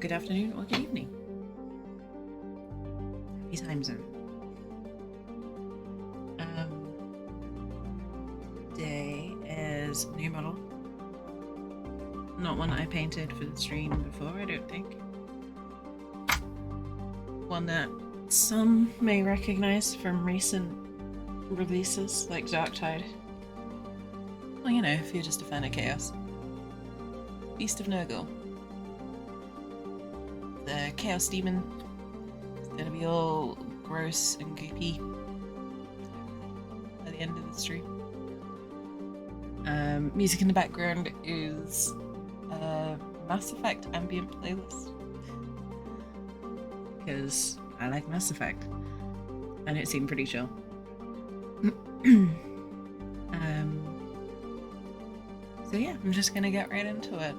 good afternoon, or good evening. Happy time zone. Today is new model. Not one I painted for the stream before, I don't think. One that some may recognize from recent releases like Darktide. Well, you know, if you're just a fan of chaos. Beast of Nurgle. The chaos demon. It's gonna be all gross and goopy by the end of the stream. Music in the background is a Mass Effect ambient playlist. Because I like Mass Effect. And it seemed pretty chill. So yeah, I'm just gonna get right into it.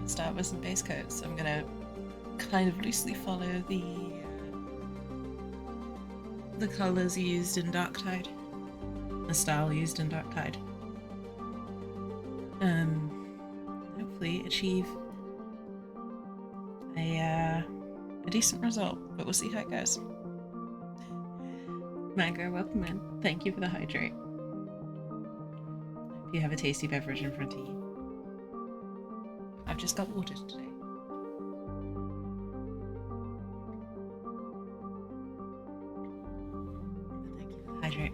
Start with some base coats. I'm gonna kind of loosely follow the colours used in Darktide. The style used in Darktide. Hopefully achieve a decent result, but we'll see how it goes. Mango, welcome in. Thank you for the hydrate. Hope you have a tasty beverage in front of you. I've just got water today. Thank you for the hydrate.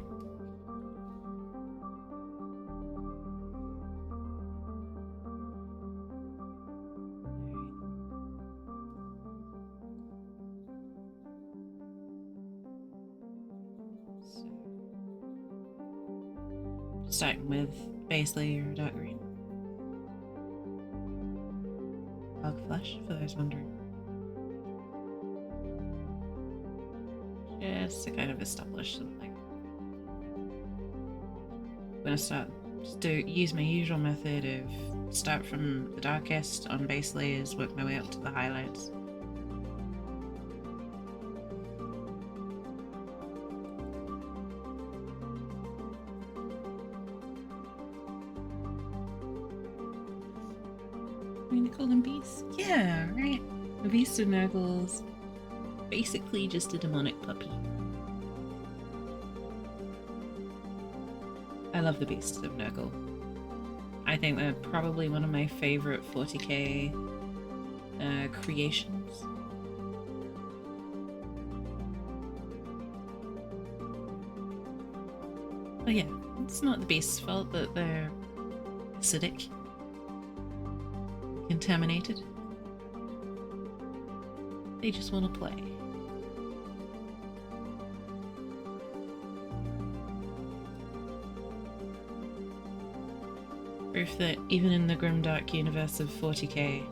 Starting with base layer dark green. Bug flesh, for those wondering. Just to kind of establish something. I'm gonna use my usual method of start from the darkest on base layers, work my way up to the highlights. I mean, they call them beasts? Yeah, right. The Beast of Nurgle's basically just a demonic puppy. I love the Beasts of Nurgle. I think they're probably one of my favourite 40k creations. But yeah, it's not the beast's fault that they're acidic. Contaminated. They just want to play. Proof that even in the grimdark universe of 40k,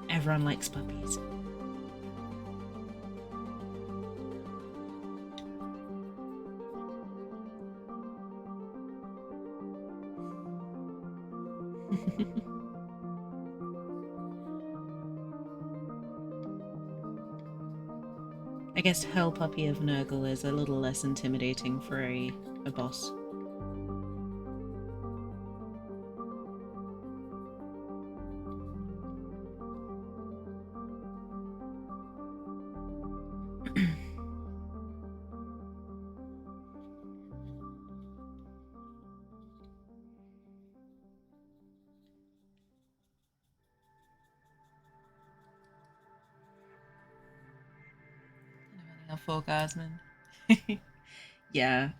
everyone likes puppies. I guess Hell Puppy of Nurgle is a little less intimidating for a boss. Orgasm. Yeah.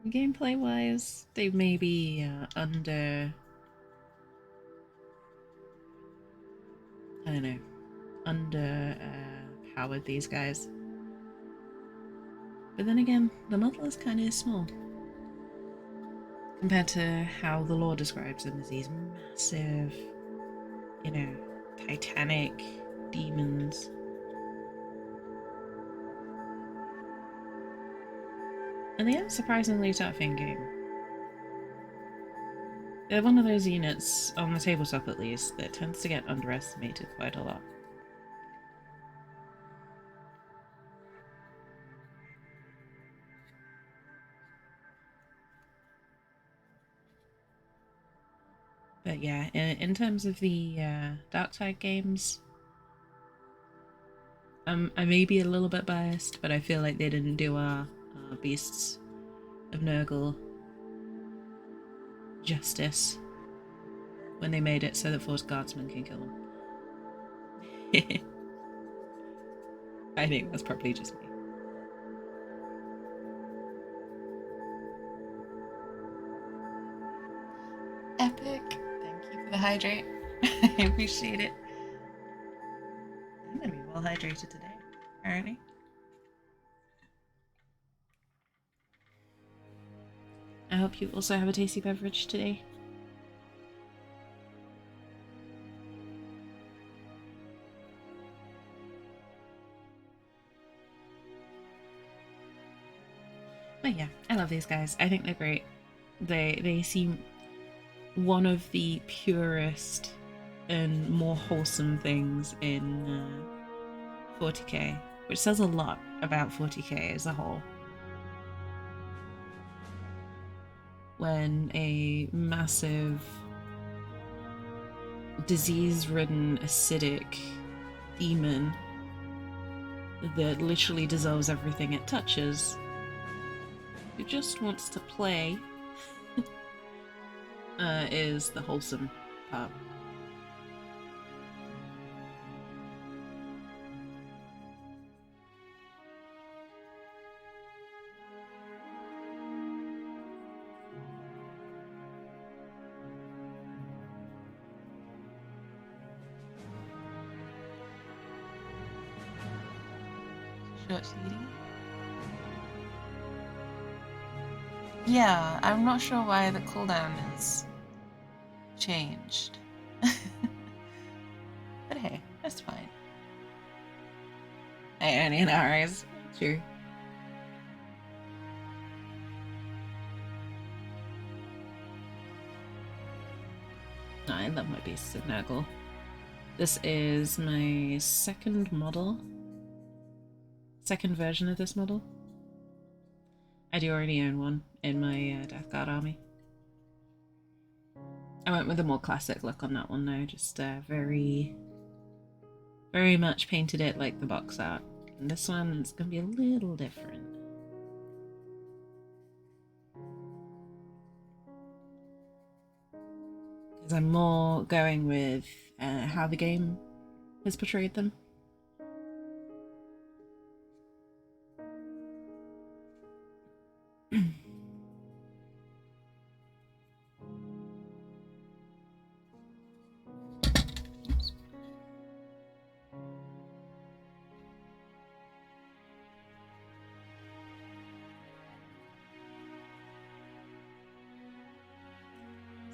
Gameplay wise, they may be under. I don't know. Powered these guys. But then again, the model is kind of small. Compared to how the lore describes them as these massive, you know, titanic demons. And they are surprisingly tough in game. They're one of those units, on the tabletop at least, that tends to get underestimated quite a lot. But yeah, in terms of the Darktide games, I may be a little bit biased, but I feel like they didn't do our Beasts of Nurgle justice when they made it so that Force Guardsmen can kill them. I think that's probably just me. Epic! Thank you for the hydrate. I appreciate it. I'm gonna be well hydrated today, apparently. I hope you also have a tasty beverage today. But yeah, I love these guys. I think they're great. They seem one of the purest and more wholesome things in 40k, which says a lot about 40k as a whole. When a massive, disease-ridden, acidic demon that literally dissolves everything it touches, who just wants to play, is the wholesome part. Short eating? Yeah, I'm not sure why the cooldown is changed. But hey, that's fine. Hey, only an hour is true. I love my Beast of Nurgle. This is my second version of this model. I do already own one in my Death Guard army. I went with a more classic look on that one though, just very much painted it like the box art. And this one's gonna be a little different. Because I'm more going with how the game has portrayed them.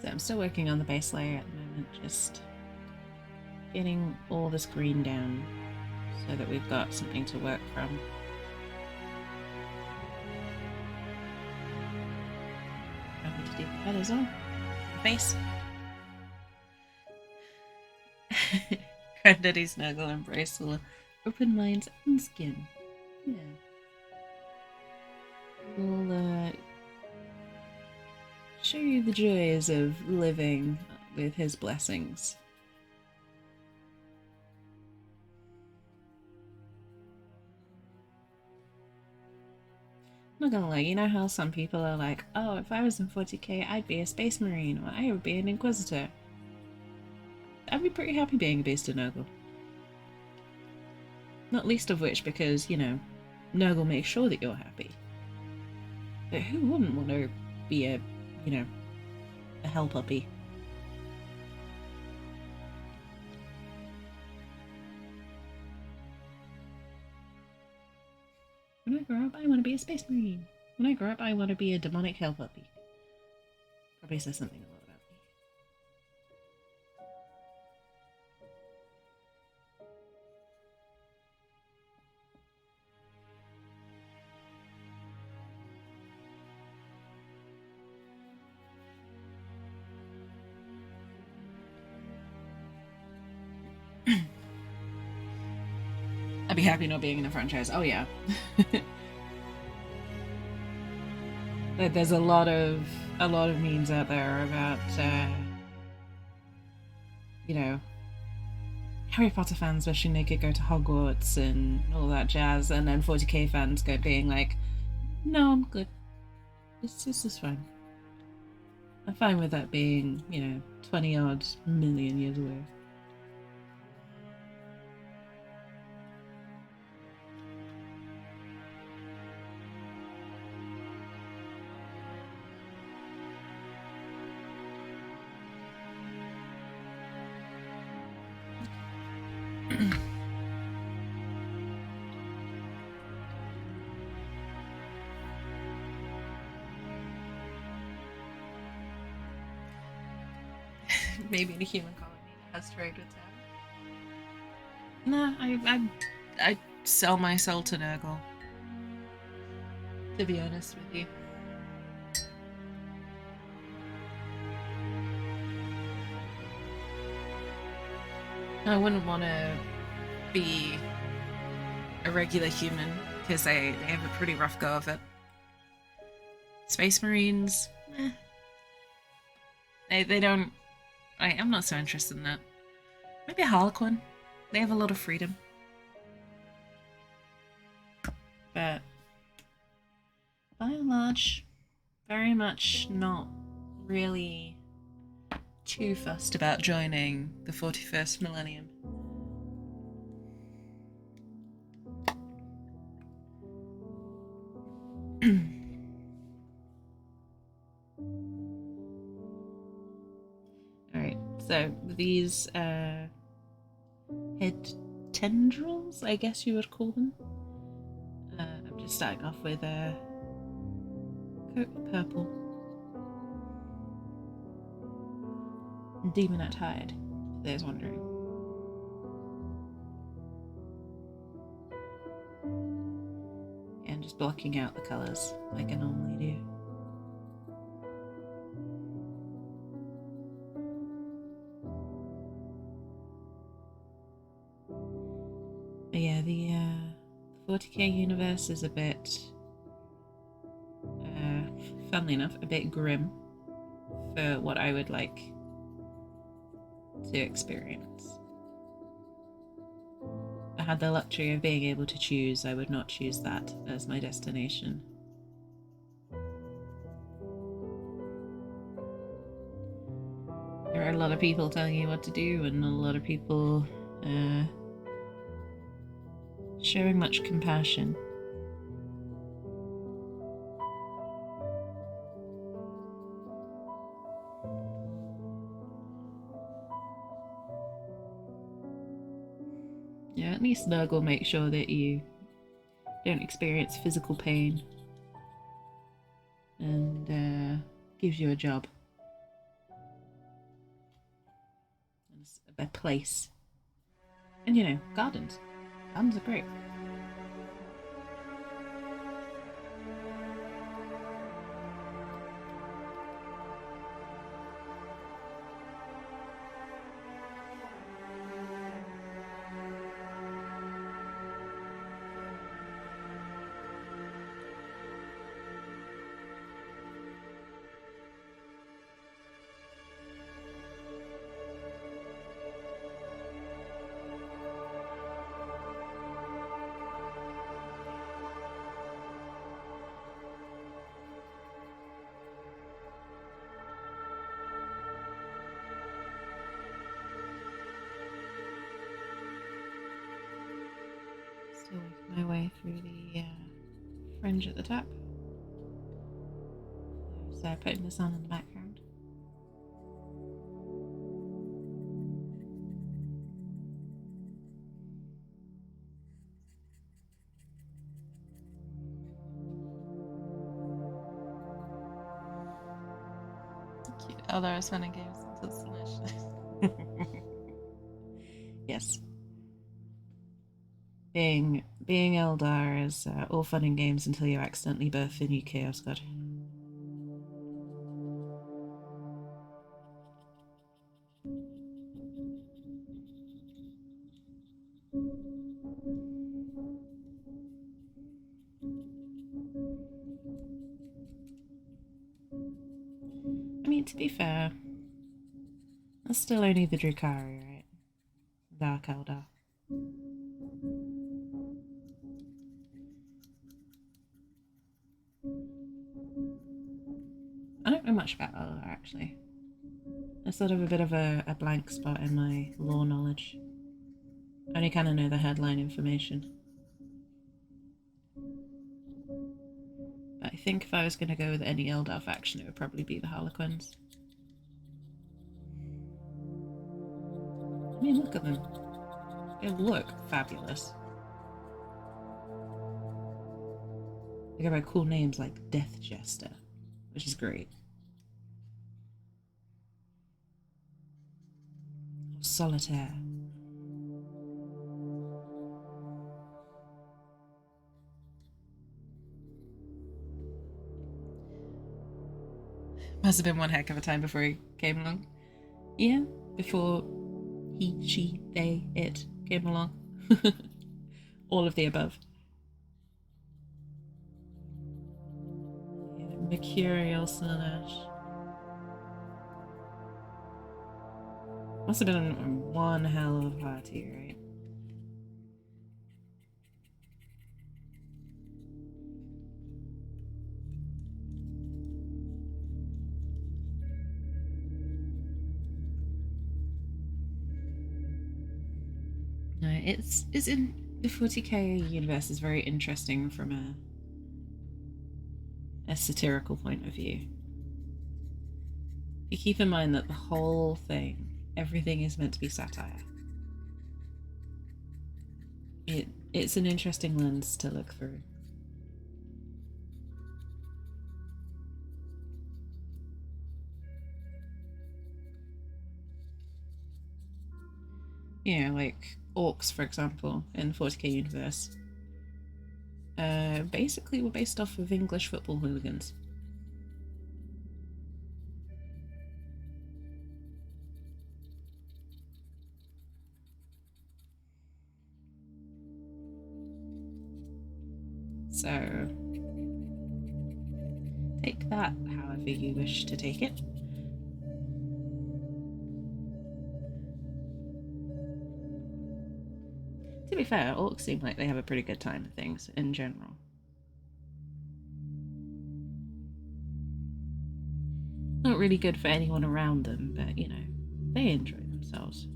So I'm still working on the base layer at the moment, just getting all this green down so that we've got something to work from. I need to do the head as well. The face. Granddaddy Snuggle embrace all open minds and skin. Yeah. We'll show you the joys of living with his blessings. I'm not gonna lie, you know how some people are like, oh, if I was in 40k, I'd be a space marine, or I would be an inquisitor. I'd be pretty happy being a Beast of Nurgle. Not least of which because, you know, Nurgle makes sure that you're happy. But who wouldn't want to be a, you know, a hell puppy? When I grow up, I want to be a space marine. When I grow up, I want to be a demonic hell puppy. Probably says something a lot about me. I'd be happy not being in a franchise. Oh yeah. There's a lot of memes out there about you know, Harry Potter fans wishing they could go to Hogwarts and all that jazz, and then 40k fans being like, no, I'm good. This is fine. I'm fine with that being, 20 odd million years away. Maybe the human colony that has trade with them. No, I sell my soul to Nurgle. To be honest with you. I wouldn't want to be a regular human because they have a pretty rough go of it. Space Marines, they don't. I'm not so interested in that. Maybe a Harlequin. They have a lot of freedom. But by and large, very much not really too fussed about joining the 41st millennium. Alright, so these head tendrils, I guess you would call them. I'm just starting off with a purple. Darktide, if there's wondering. And just blocking out the colours like I normally do. But yeah, the 40k universe is a bit, funnily enough, a bit grim for what I would like to experience. If I had the luxury of being able to choose, I would not choose that as my destination. There are a lot of people telling you what to do, and a lot of people showing much compassion. Yeah, at least Nurgle makes sure that you don't experience physical pain and gives you a job and a place. And gardens. Gardens are great. Still working my way through the fringe at the top. So putting the sun in the background. Cute. Although I was spending games until it's finished. Yes. Being Eldar is all fun and games until you accidentally birth a new Chaos God. I mean, to be fair, That's still only the Drukhari, right? Dark Eldar. I don't know much about Eldar, actually. There's sort of a bit of a blank spot in my lore knowledge. I only kind of know the headline information. But I think if I was going to go with any Eldar faction, it would probably be the Harlequins. I mean, look at them. They look fabulous. They go by cool names like Death Jester, which is great. Or Solitaire. Must have been one heck of a time before he came along. Yeah, before he, she, they, it came along. All of the above. Yeah, Mercurial Slaanesh. Must have been one hell of a party, right? No, it's in the 40k universe is very interesting from a satirical point of view. You keep in mind that the whole thing, everything is meant to be satire. It's an interesting lens to look through. You know, like orcs, for example, in the 40k universe, basically were based off of English football hooligans. So, take that however you wish to take it. To be fair, orcs seem like they have a pretty good time with things in general. Not really good for anyone around them, but you know, they enjoy themselves.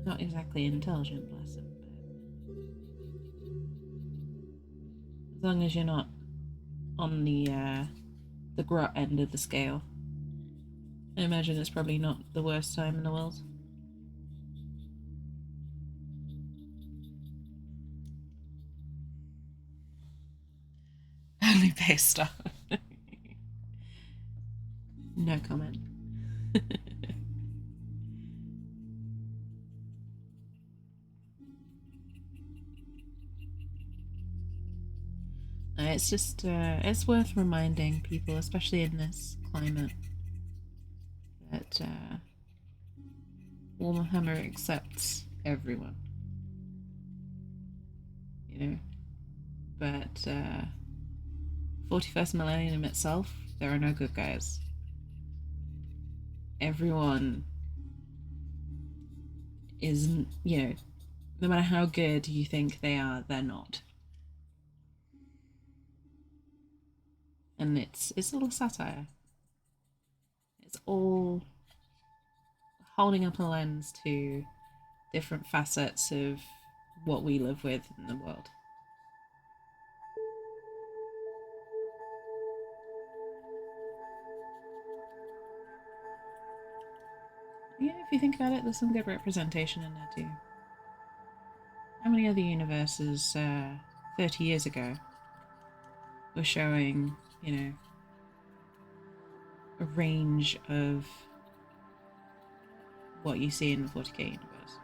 Not exactly intelligent, bless them, but as long as you're not on the grot end of the scale, I imagine it's probably not the worst time in the world. Only based on. No comment. It's just, it's worth reminding people, especially in this climate, that Warhammer accepts everyone. You know? But 41st millennium itself, there are no good guys. Everyone isn't, you know, no matter how good you think they are, they're not. And it's all satire. It's all holding up a lens to different facets of what we live with in the world. Yeah, if you think about it, there's some good representation in there too. How many other universes 30 years ago were showing, you know, a range of what you see in the 40k universe?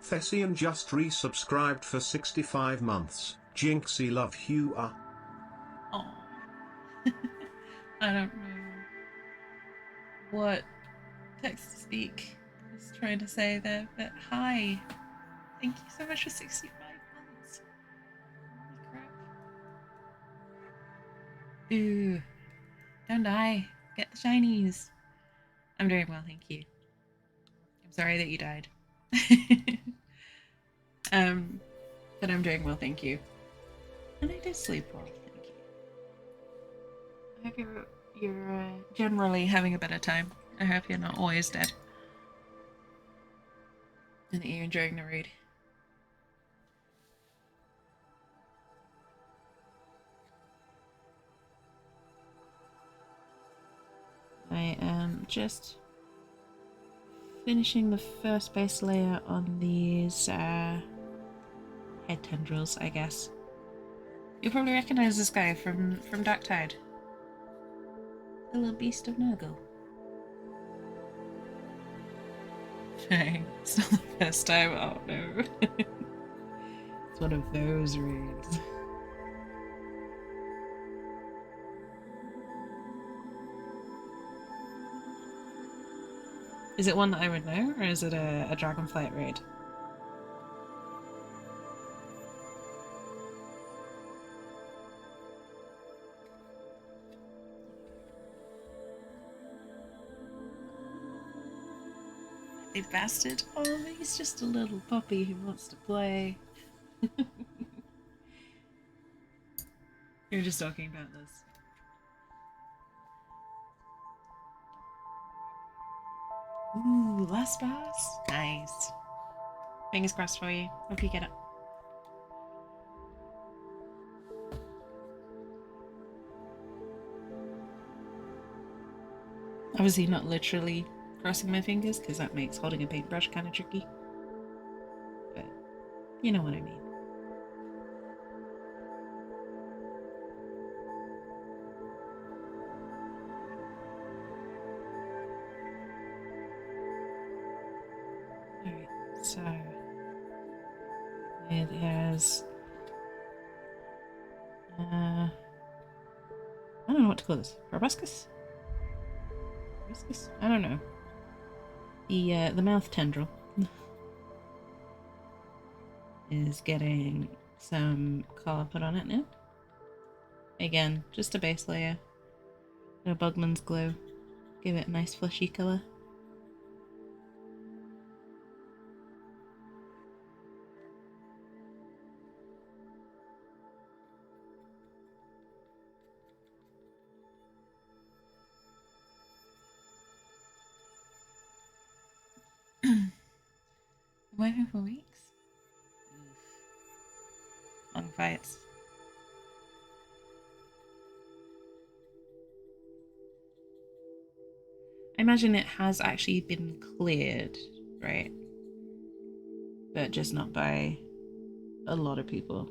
Thessian just resubscribed for 65 months. Jinxie love you. Oh, I don't know what text to speak. I was trying to say there, but hi. Thank you so much for 65 months. Holy crap. Ooh, don't die. Get the shinies. I'm doing well, thank you. I'm sorry that you died. But I'm doing well, thank you. And I did sleep well, thank you. I hope you're generally having a better time. I hope you're not always dead. And that you're enjoying the raid. I am just finishing the first base layer on these head tendrils, I guess. You'll probably recognize this guy from Darktide. The little Beast of Nurgle. It's not the first time. Oh no. It's one of those raids. Is it one that I would know, or is it a Dragonflight raid? They bastard. Oh, he's just a little puppy who wants to play. We were just talking about this. Ooh, last boss? Nice. Fingers crossed for you. Hope you get it. Obviously not literally crossing my fingers, because that makes holding a paintbrush kind of tricky. But you know what I mean. Alright, so it has I don't know what to call this. Proboscis? Proboscis? I don't know. The mouth tendril is getting some color put on it now. Again, just a base layer. A Bugman's Glow. Give it a nice fleshy colour. Waiting for weeks? Long fights. I imagine it has actually been cleared, right? But just not by a lot of people.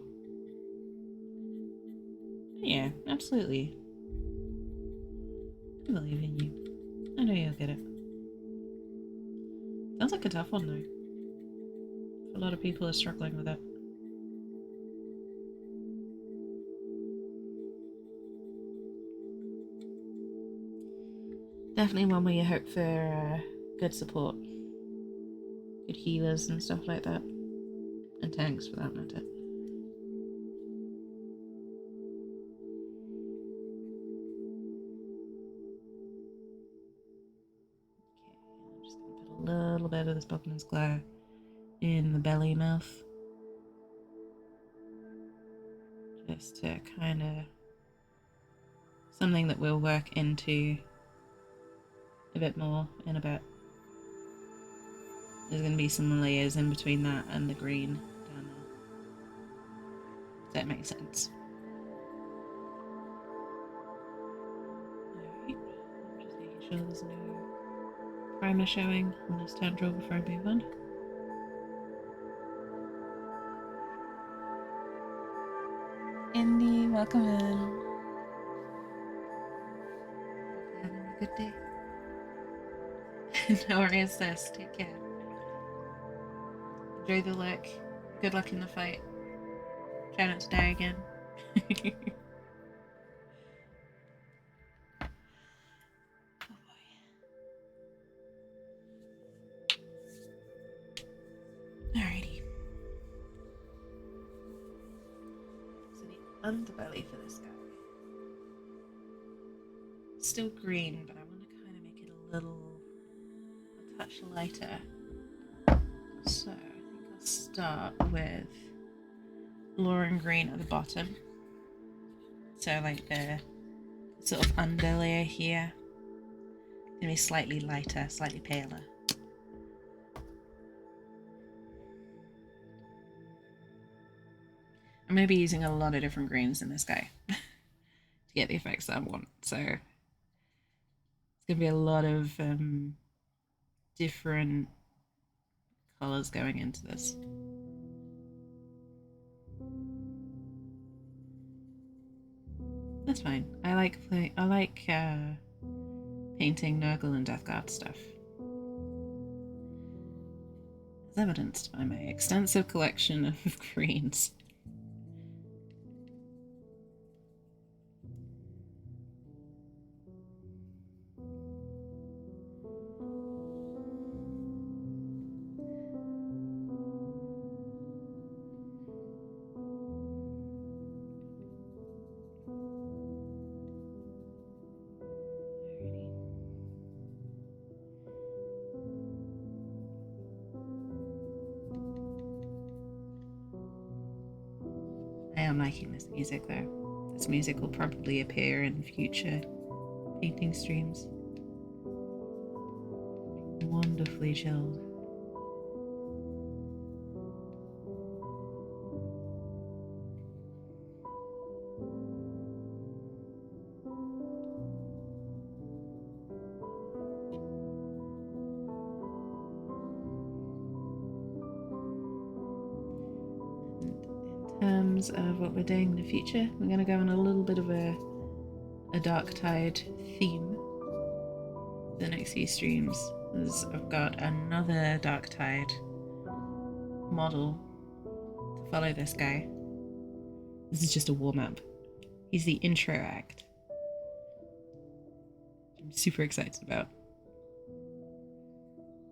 Yeah, absolutely. I believe in you. I know you'll get it. Sounds like a tough one though. A lot of people are struggling with it. Definitely one where you hope for good support. Good healers and stuff like that. And tanks for that matter. Okay, I'm just gonna put a little bit of this Bugman's Glow in the belly mouth. Just to kind of... something that we'll work into a bit more in a bit. There's going to be some layers in between that and the green down there. Does that make sense? Alright, I'm just making sure there's no primer showing on this tendril before I move on. Indy, welcome in. Having a good day. No worries, sis. Take care. Enjoy the look. Good luck in the fight. Try not to die again. Oh boy. underbelly for this guy. Still green, but I want to kind of make it a touch lighter. So I think I'll start with Lauren green at the bottom. So like the sort of underlayer here. Gonna be slightly lighter, slightly paler. I'm going to be using a lot of different greens in this guy to get the effects that I want. So it's going to be a lot of different colours going into this. That's fine. I like painting Nurgle and Death Guard stuff. As evidenced by my extensive collection of greens. I am liking this music though. This music will probably appear in future painting streams. Wonderfully chilled. Terms of what we're doing in the future, we're going to go on a little bit of a Darktide theme for the next few streams, as I've got another Darktide model to follow this guy. This is just a warm-up. He's the intro act. I'm super excited about.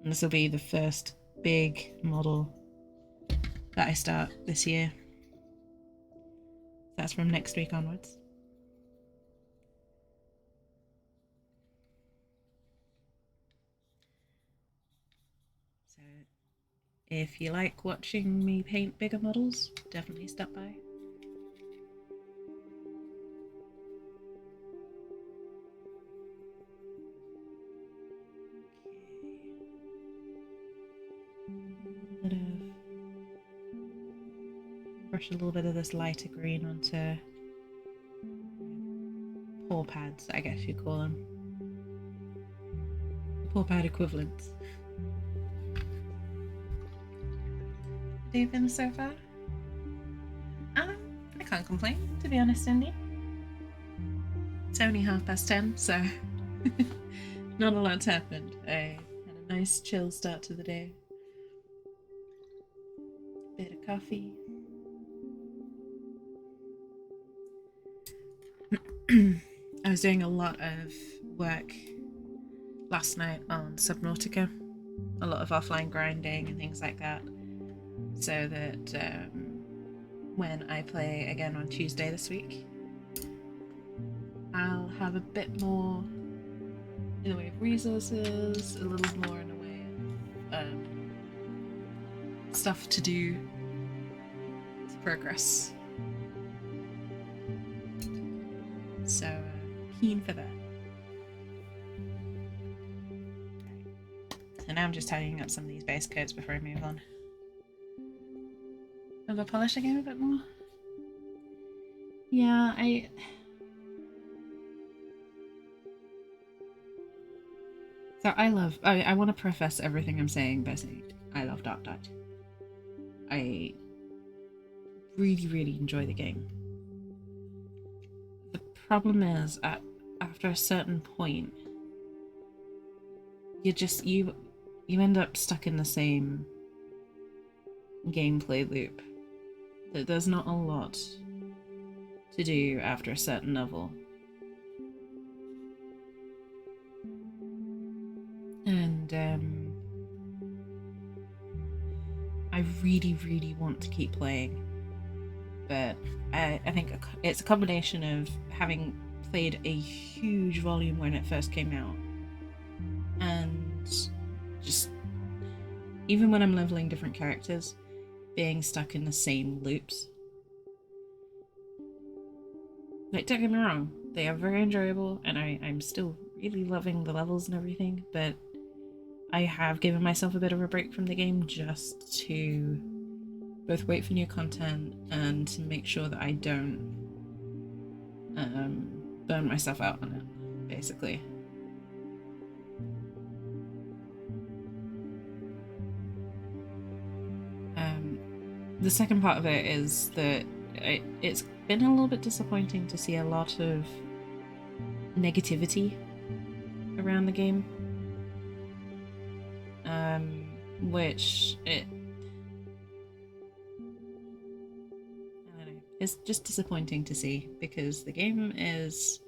And this will be the first big model that I start this year. That's from next week onwards. So if you like watching me paint bigger models, definitely stop by. Brush a little bit of this lighter green onto paw pads, I guess you'd call them. Paw pad equivalents. What have you been so far? I can't complain, to be honest, Indy. It's only 10:30, so not a lot's happened. I had a nice chill start to the day. Bit of coffee. I was doing a lot of work last night on Subnautica, a lot of offline grinding and things like that, so that when I play again on Tuesday this week, I'll have a bit more in the way of resources, a little more in the way of stuff to do to progress. So keen for that. So now I'm just tidying up some of these base coats before I move on. Over polishing it a bit more. Yeah, I want to preface everything I'm saying by saying I love Darktide. I really, really enjoy the game. The problem is, after a certain point, you end up stuck in the same gameplay loop. There's not a lot to do after a certain level. And I really, really want to keep playing, but I think it's a combination of having played a huge volume when it first came out, and just even when I'm leveling different characters, being stuck in the same loops. Like, don't get me wrong, they are very enjoyable, and I'm still really loving the levels and everything, but I have given myself a bit of a break from the game just to both wait for new content and to make sure that I don't burn myself out on it, basically. The second part of it is that it's been a little bit disappointing to see a lot of negativity around the game, which I don't know, it's just disappointing to see, because the game is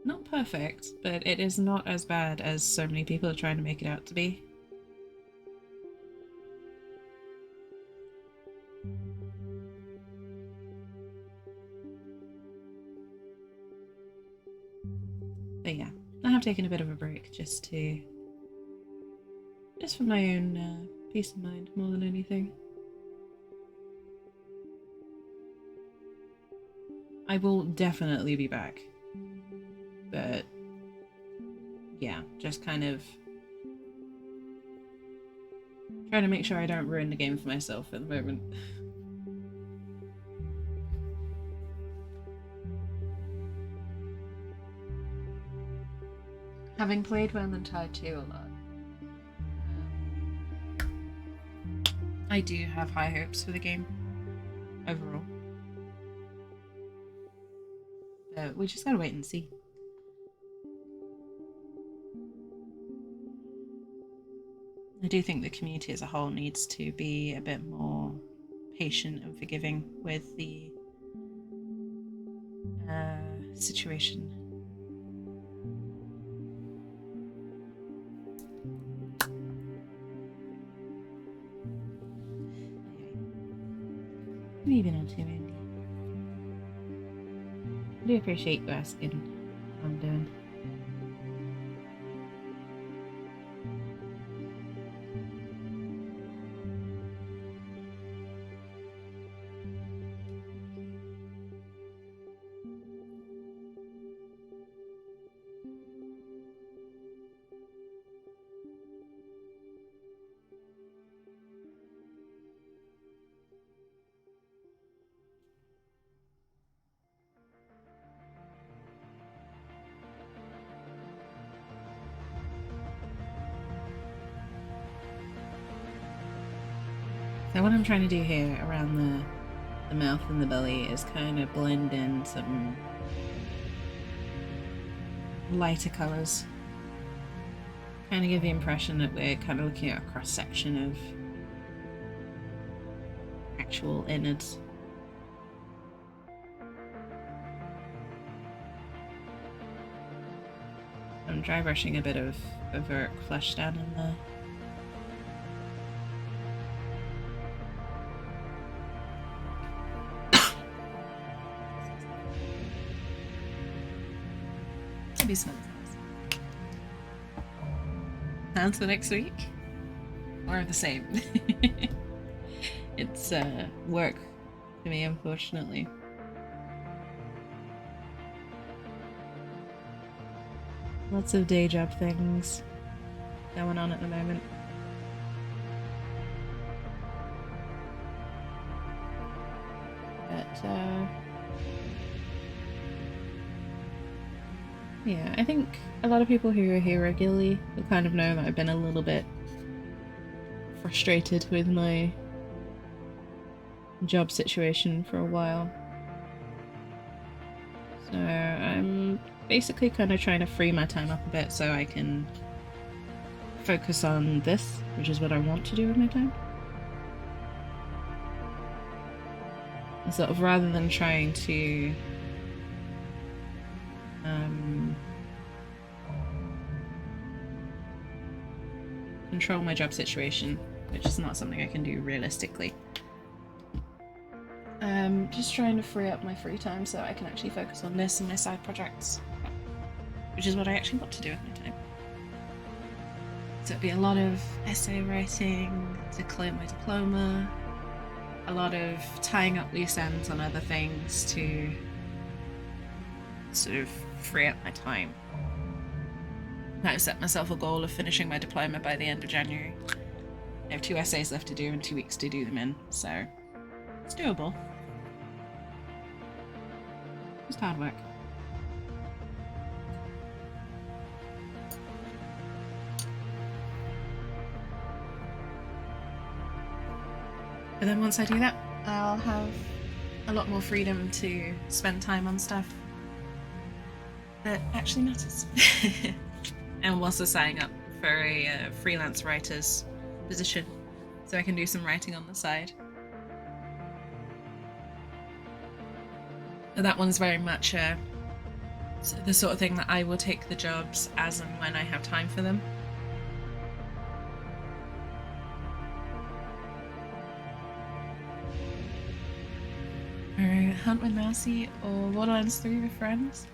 not perfect, but it is not as bad as so many people are trying to make it out to be. But yeah, I have taken a bit of a break just for my own peace of mind more than anything. I will definitely be back, but yeah, just kind of trying to make sure I don't ruin the game for myself at the moment. Having played Darktide 2 a lot, I do have high hopes for the game overall. But we just gotta wait and see. I do think the community as a whole needs to be a bit more patient and forgiving with the situation. What have you been up to, Andy? I do appreciate you asking how I'm doing. So what I'm trying to do here around the mouth and the belly is kind of blend in some lighter colours. Kind of give the impression that we're kind of looking at a cross-section of actual innards. I'm dry brushing a bit of overt flesh down in there. Maybe some plans for next week, or the same. It's work for me, unfortunately. Lots of day job things going on at the moment. But yeah, I think a lot of people who are here regularly will kind of know that I've been a little bit frustrated with my job situation for a while. So I'm basically kind of trying to free my time up a bit so I can focus on this, which is what I want to do with my time. And sort of rather than trying to control my job situation, which is not something I can do realistically. just trying to free up my free time so I can actually focus on this and my side projects, which is what I actually want to do with my time. So it'd be a lot of essay writing to clear my diploma, a lot of tying up loose ends on other things to sort of free up my time. I've set myself a goal of finishing my diploma by the end of January. I have 2 essays left to do and 2 weeks to do them in, so it's doable. Just hard work. But then once I do that, I'll have a lot more freedom to spend time on stuff that actually matters. And I'm also signing up for a freelance writer's position, so I can do some writing on the side. And that one's very much the sort of thing that I will take the jobs as and when I have time for them. Or Hunt with Mousy or Borderlands 3 with friends.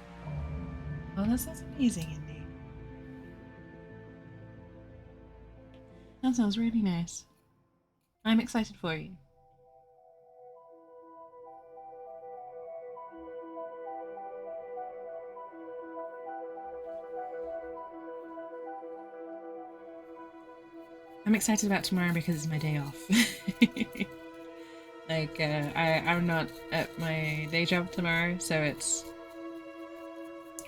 Oh, that sounds amazing, Indy. That sounds really nice. I'm excited for you. I'm excited about tomorrow because it's my day off. Like, I'm not at my day job tomorrow, so it's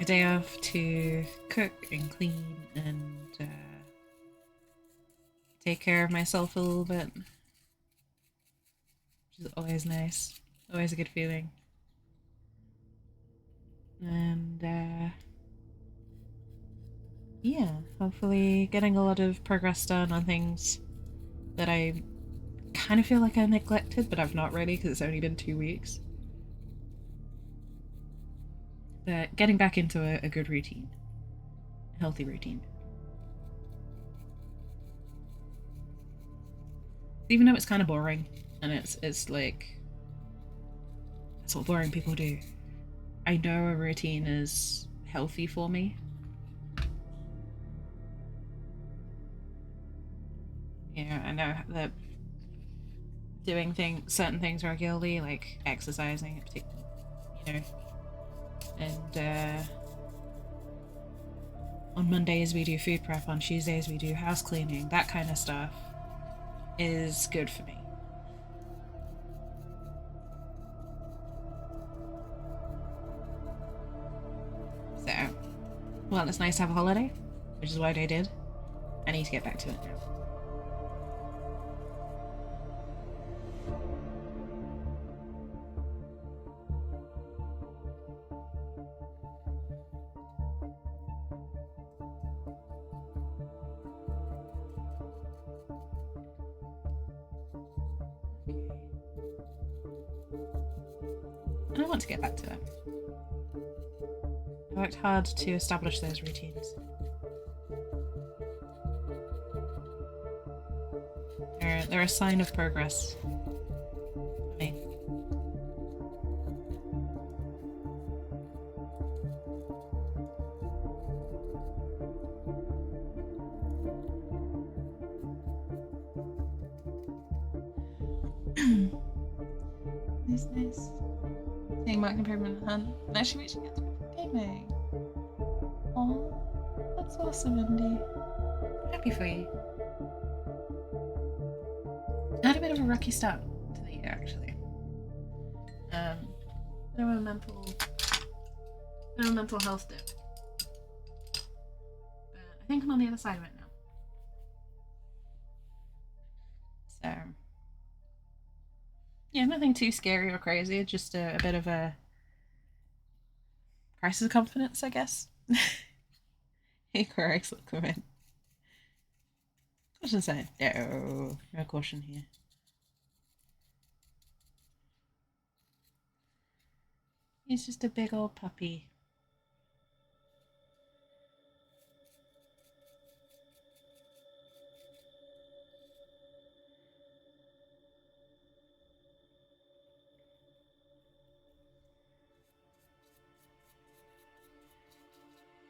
a day off to cook and clean and take care of myself a little bit, which is always nice, always a good feeling. And yeah, hopefully getting a lot of progress done on things that I kind of feel like I neglected, but I've not really because it's only been 2 weeks. But getting back into a good routine, a healthy routine. Even though it's kind of boring, and it's like that's what boring people do. I know a routine is healthy for me. You know, I know that doing certain things regularly, like exercising, you know, and on Mondays we do food prep, on Tuesdays we do house cleaning, that kind of stuff is good for me. So, well, it's nice to have a holiday, which is what I did. I need to get back to it now. And I want to get back to it. I worked hard to establish those routines. They're a sign of progress for me. Nice. Seeing Mark improvement in Hunt and actually reaching out to gaming. Oh, that's awesome, Indy. I'm happy for you. I had a bit of a rocky start to the year, actually. Bit of a mental health dip. But I think I'm on the other side of it now. So, yeah, nothing too scary or crazy, just a bit of a crisis of confidence, I guess. Hey, correct, come in. Caution sign. No caution here. He's just a big old puppy.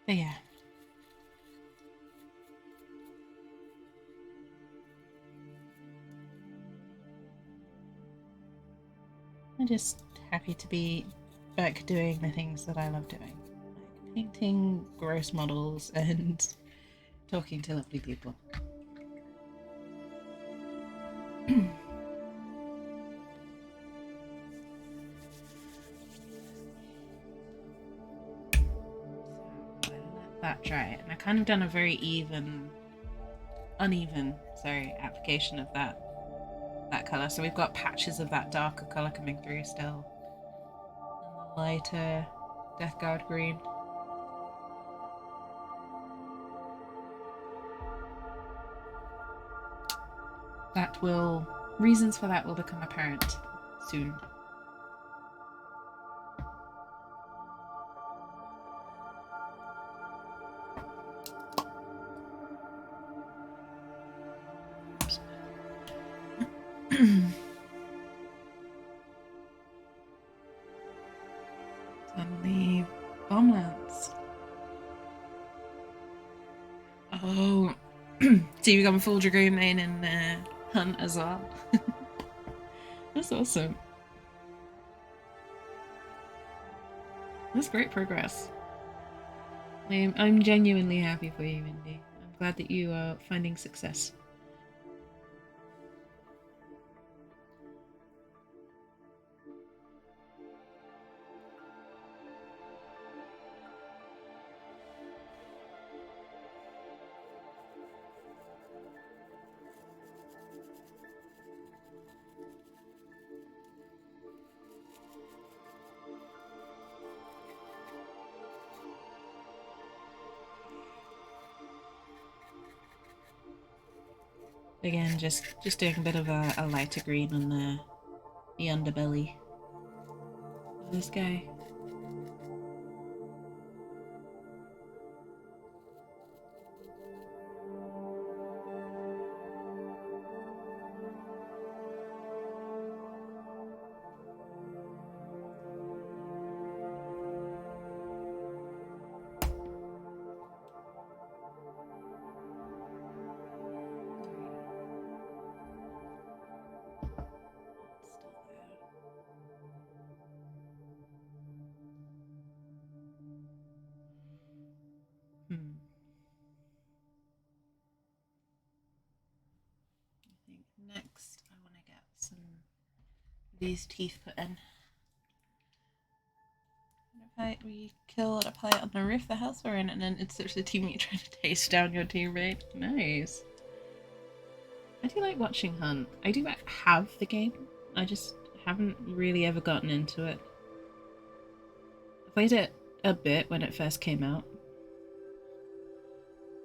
But yeah. I'm just happy to be back doing the things that I love doing. Like painting gross models and talking to lovely people. That dry, and I kind of done a very uneven, application of that color. So we've got patches of that darker color coming through still, and the lighter Death Guard green. Reasons for that will become apparent soon. And the bomb lance. Oh, so you become full Dragoon main in Hunt as well. That's awesome. That's great progress. I'm genuinely happy for you, Indy. I'm glad that you are finding success. Again, just doing a bit of a lighter green on the underbelly of this guy. I think next I want to get some of these teeth put in. If we kill a pilot on the roof of the house we're in, and then it's such a teammate trying to taste down your teammate. Nice. I do like watching Hunt. I do have the game. I just haven't really ever gotten into it. I played it a bit when it first came out.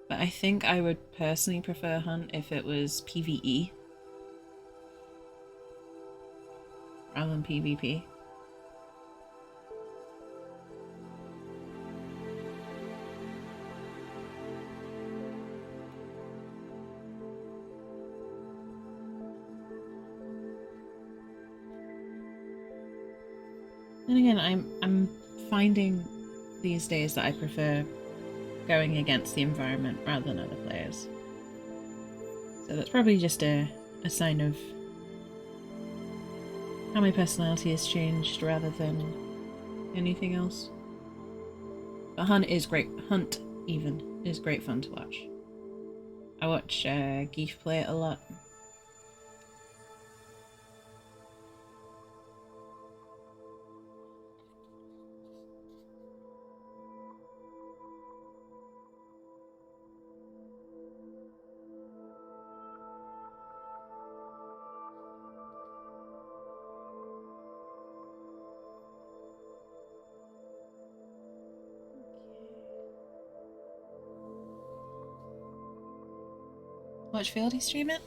But I think I would personally prefer Hunt if it was PvE rather than PvP. And again, I'm finding these days that I prefer going against the environment rather than other players. So that's probably just a sign of how my personality has changed rather than anything else. But Hunt is great. Hunt even is great fun to watch. I watch Geef play it a lot. Watch Fieldy stream it?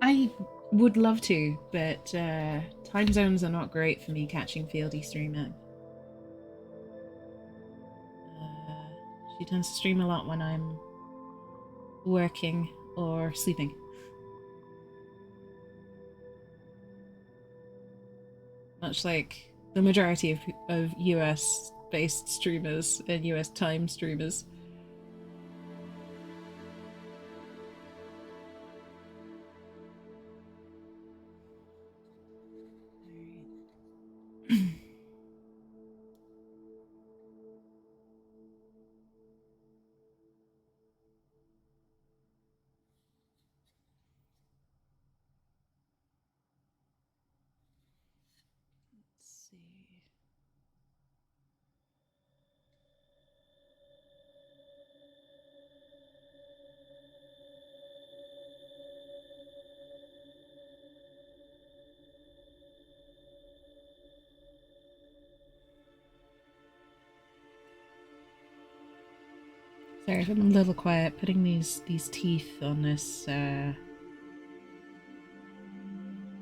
I would love to, but time zones are not great for me catching Fieldy stream it. She tends to stream a lot when I'm working or sleeping. Much like the majority of US based streamers and US time streamers. Sorry if I'm a little quiet, putting these teeth on this, I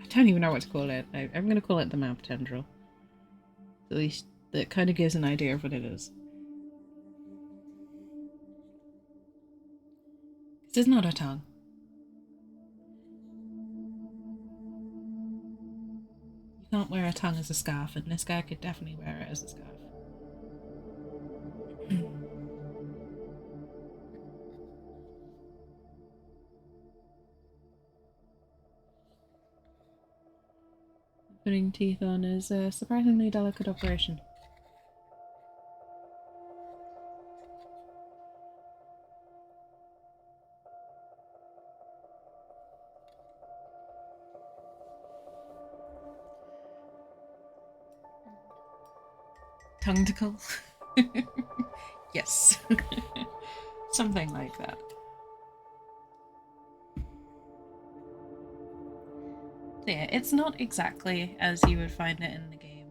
don't even know what to call it. I'm going to call it the mouth tendril. At least that kind of gives an idea of what it is. This is not a tongue. You can't wear a tongue as a scarf, and this guy could definitely wear it as a scarf. Putting teeth on is a surprisingly delicate operation. Tongue tickle? Yes. Something like that. So yeah, it's not exactly as you would find it in the game,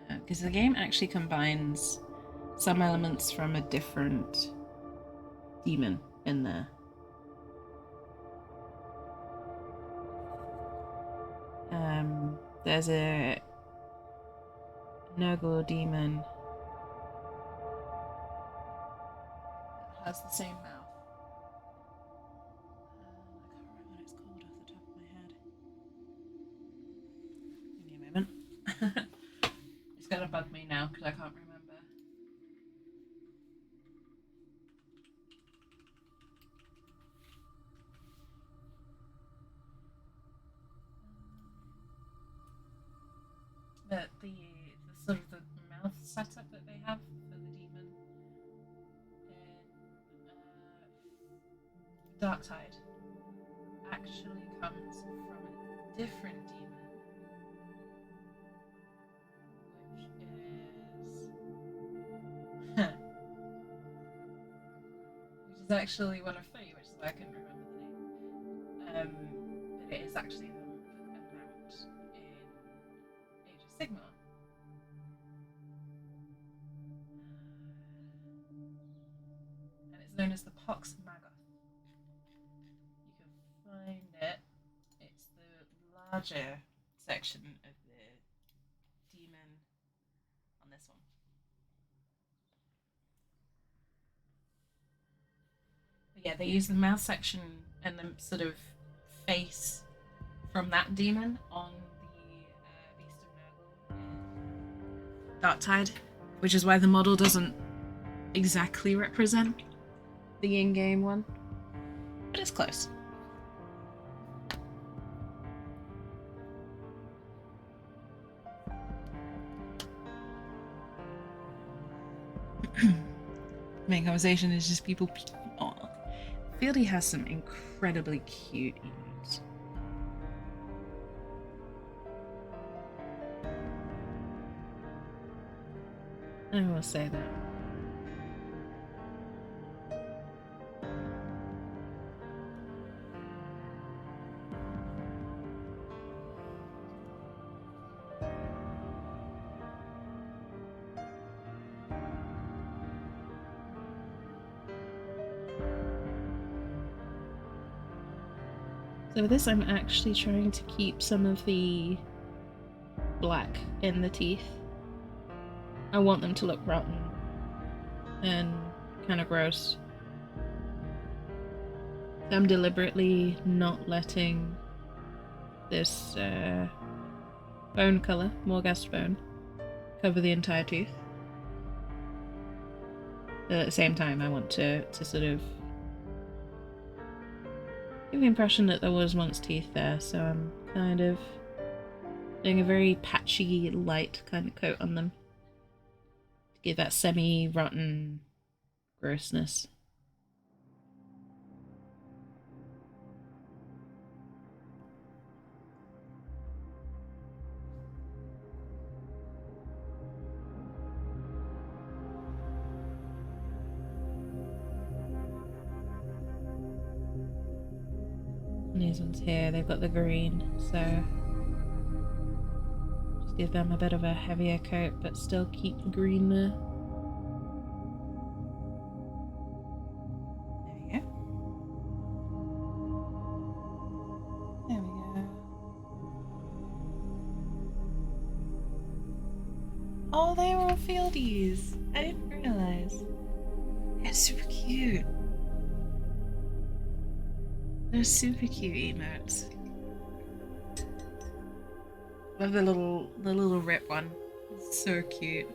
because the game actually combines some elements from a different demon in there. There's a Nurgle demon that has the same mouth. I can't remember what it's called off the top of my head. Give me a moment. It's gonna bug me now because I can't remember. But the sort of the mouth setup that they have for the demon in Darktide actually comes from a different demon, which is actually one of three, which is why I couldn't remember the name. But it is actually the mount in Age of Sigmar. And it's known as the Pox Maggoth. You can find it. It's the larger section of the demon on this one. But yeah, they use the mouth section and the sort of face from that demon on the Beast of Nurgle in Darktide, which is why the model doesn't exactly represent the in-game one, but it's close. Main conversation is just people. Oh, Fieldy has some incredibly cute emotes. I will say that. So with this, I'm actually trying to keep some of the black in the teeth. I want them to look rotten and kind of gross. So I'm deliberately not letting this bone colour, Morghast bone, cover the entire tooth. But at the same time, I want to sort of give the impression that there was once teeth there, so I'm kind of doing a very patchy, light kind of coat on them to give that semi-rotten grossness. And these ones here, they've got the green, so just give them a bit of a heavier coat, but still keep the green there. There we go. There we go. Oh, they were all fieldies. I didn't realise. They're super cute. They're super cute emotes. Love the little rip one. It's so cute.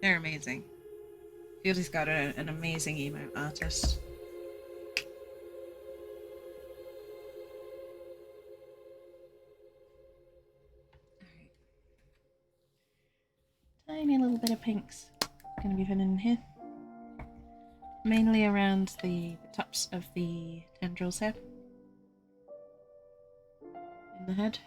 They're amazing. Fieldy's got an amazing emote artist. Tiny little bit of pinks gonna be hidden in here. Mainly around the tops of the tendrils here. In the head.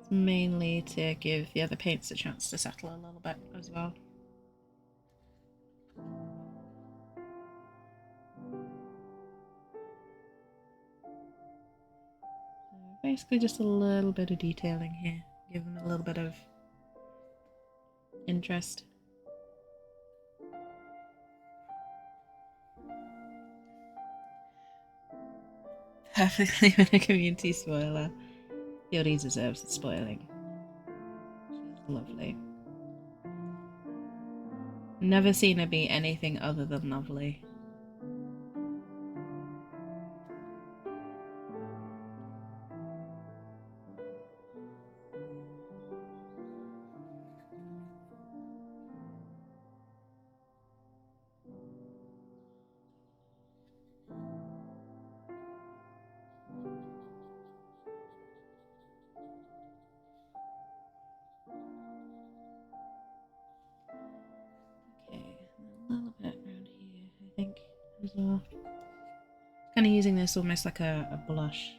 Mainly to give the other paints a chance to settle a little bit as well. So basically just a little bit of detailing here, give them a little bit of interest. Perfectly in a community spoiler. Fieldy deserves the spoiling. She's lovely. Never seen her be anything other than lovely. Okay, a little bit around here, I think, as well. Kind of using this almost like a blush.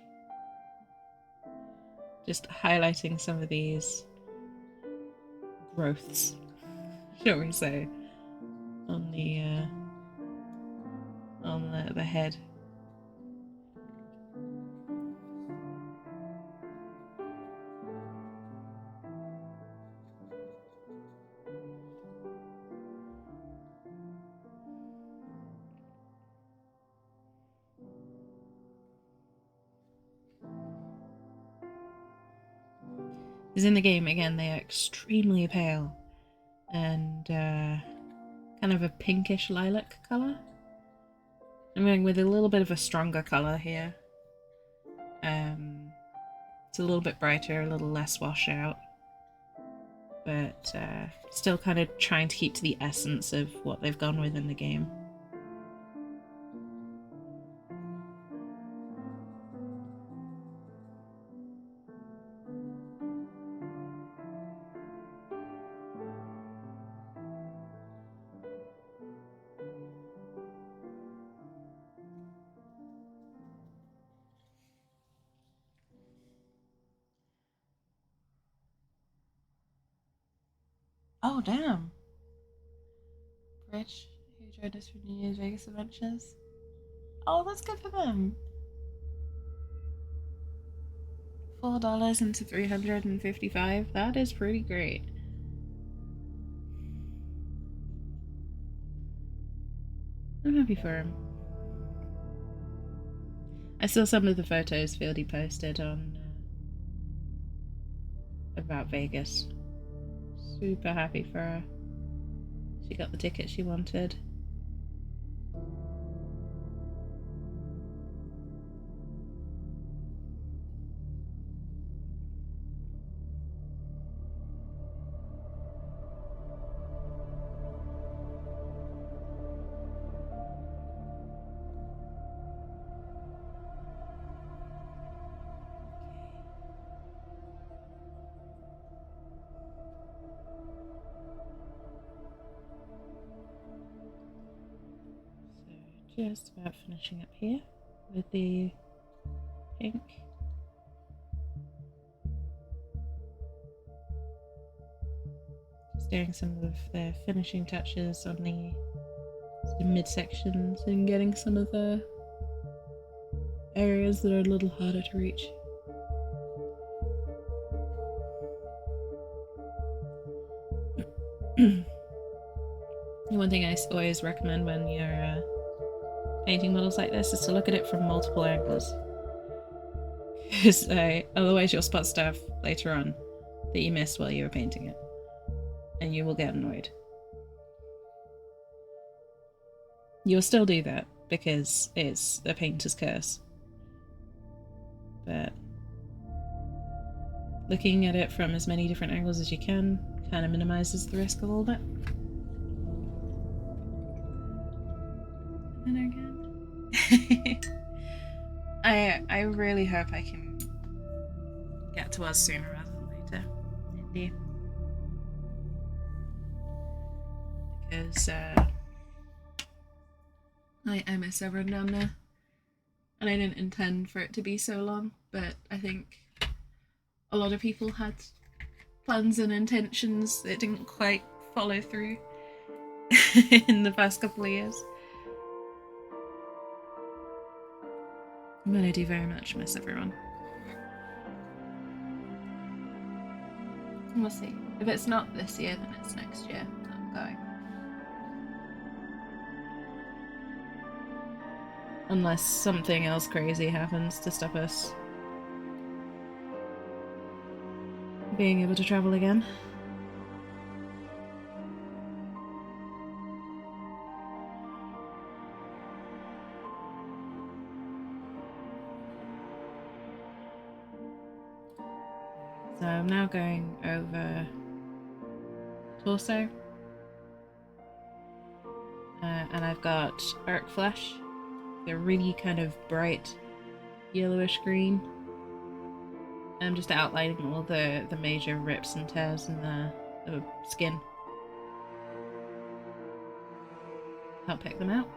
Just highlighting some of these growths, shall we say, on the head. Because in the game, again, they are extremely pale and kind of a pinkish lilac colour. I'm going with a little bit of a stronger colour here. It's a little bit brighter, a little less washed out, but still kind of trying to keep to the essence of what they've gone with in the game. Oh, damn. Rich, who joined us for New Year's Vegas Adventures. Oh, that's good for them. $4 into 355. That is pretty great. I'm happy for him. I saw some of the photos Fieldy posted on about Vegas. Super happy for her. She got the ticket she wanted. just about finishing up here with the pink. Just doing some of the finishing touches on the midsections and getting some of the areas that are a little harder to reach. One thing I always recommend when you're painting models like this is to look at it from multiple angles, because otherwise you'll spot stuff later on that you missed while you were painting it, and you will get annoyed. You'll still do that because it's a painter's curse, but looking at it from as many different angles as you can kind of minimizes the risk a little bit. And again, I really hope I can get to us sooner rather than later, indeed, because I miss everyone down there, and I didn't intend for it to be so long, but I think a lot of people had plans and intentions that didn't quite follow through in the past couple of years. But I do very much miss everyone. And we'll see. If it's not this year, then it's next year that I'm going. Unless something else crazy happens to stop us being able to travel again. So I'm now going over torso, and I've got Arc Flesh, a really kind of bright yellowish green. I'm just outlining all the major rips and tears in the skin. Help pick them out.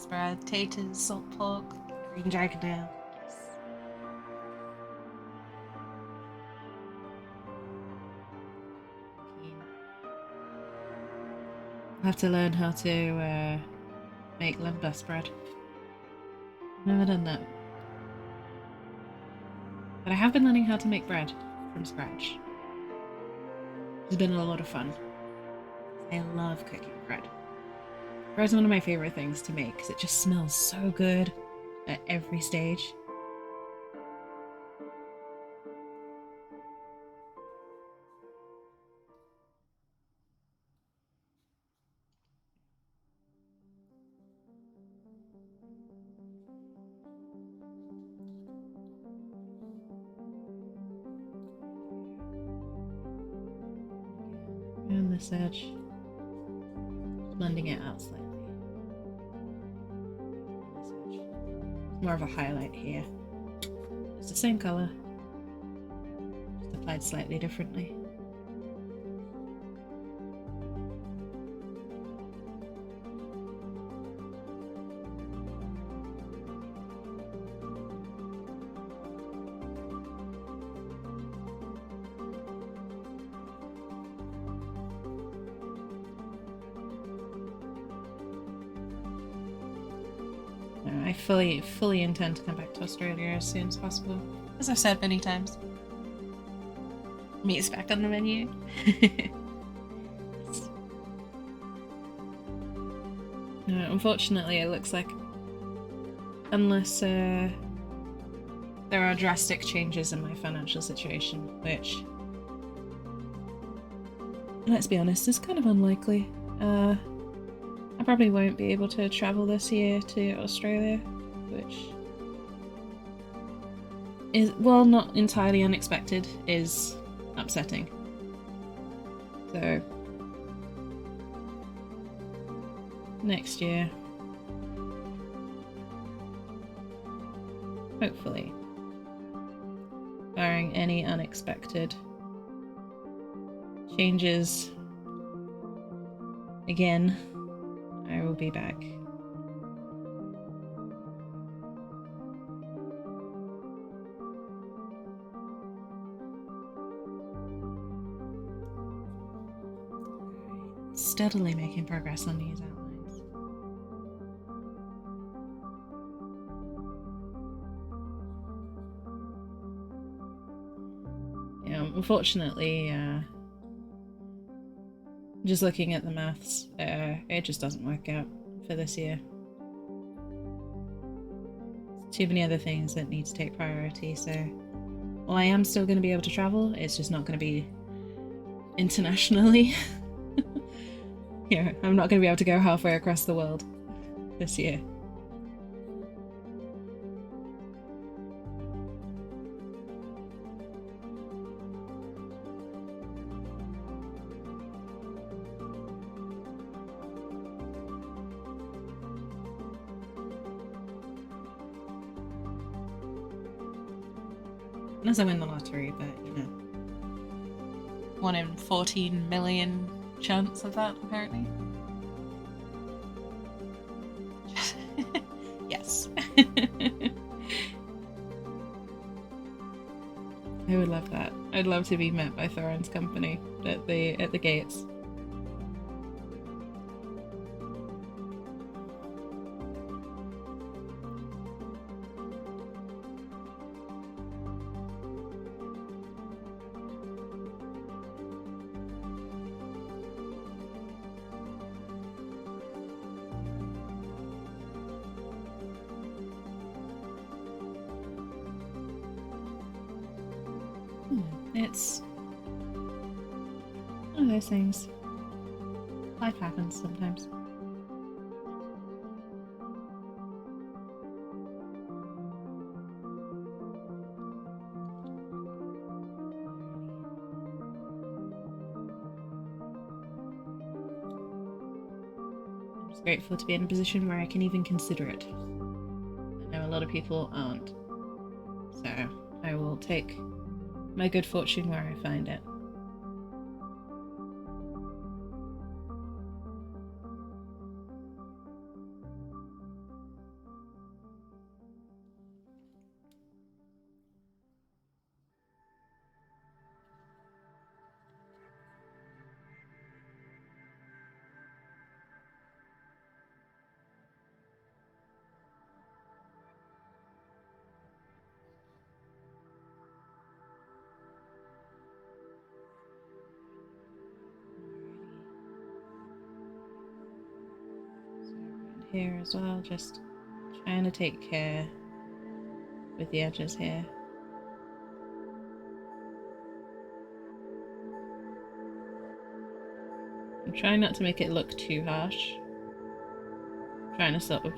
Bread, taters, salt pork, green dragon ale. Yes. I have to learn how to make lembas bread. Never done that. But I have been learning how to make bread from scratch. It's been a lot of fun. I love cooking bread. Bread's one of my favorite things to make because it just smells so good at every stage. And this edge, blending it out slightly. More of a highlight here. It's the same colour, just applied slightly differently. I fully intend to come back to Australia as soon as possible. As I've said many times. Meat's back on the menu. Unfortunately, it looks like unless there are drastic changes in my financial situation, which, let's be honest, is kind of unlikely. I probably won't be able to travel this year to Australia, which is, while not entirely unexpected, is upsetting. So next year. Hopefully. Barring any unexpected changes again, I will be back. Steadily making progress on these outlines. Yeah, unfortunately, just looking at the maths, it just doesn't work out for this year. Too many other things that need to take priority, so while I am still going to be able to travel, it's just not going to be internationally. Yeah, I'm not going to be able to go halfway across the world this year. Unless I win the lottery, but you know. 1 in 14 million chance of that, apparently. Yes. I would love that. I'd love to be met by Thorin's company at the gates. It's one of those things. Life happens sometimes. I'm just grateful to be in a position where I can even consider it. I know a lot of people aren't. So I will take my good fortune where I find it. Here as well, just trying to take care with the edges here. I'm trying not to make it look too harsh. I'm trying to sort of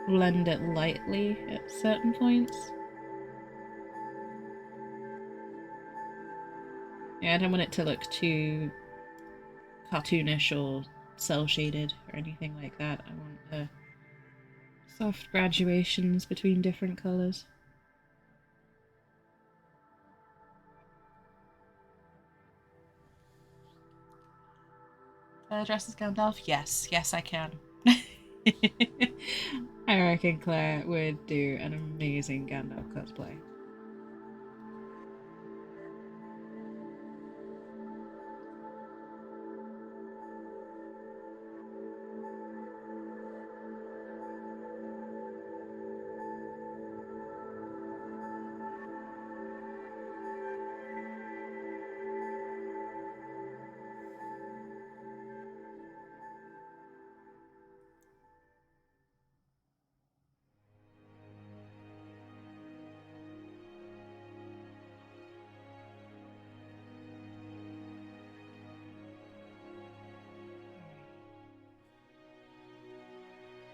blend it lightly at certain points. Yeah, I don't want it to look too cartoonish or cell shaded or anything like that. I want the soft graduations between different colours. Dress as Gandalf? Yes, yes I can. I reckon Claire would do an amazing Gandalf cosplay.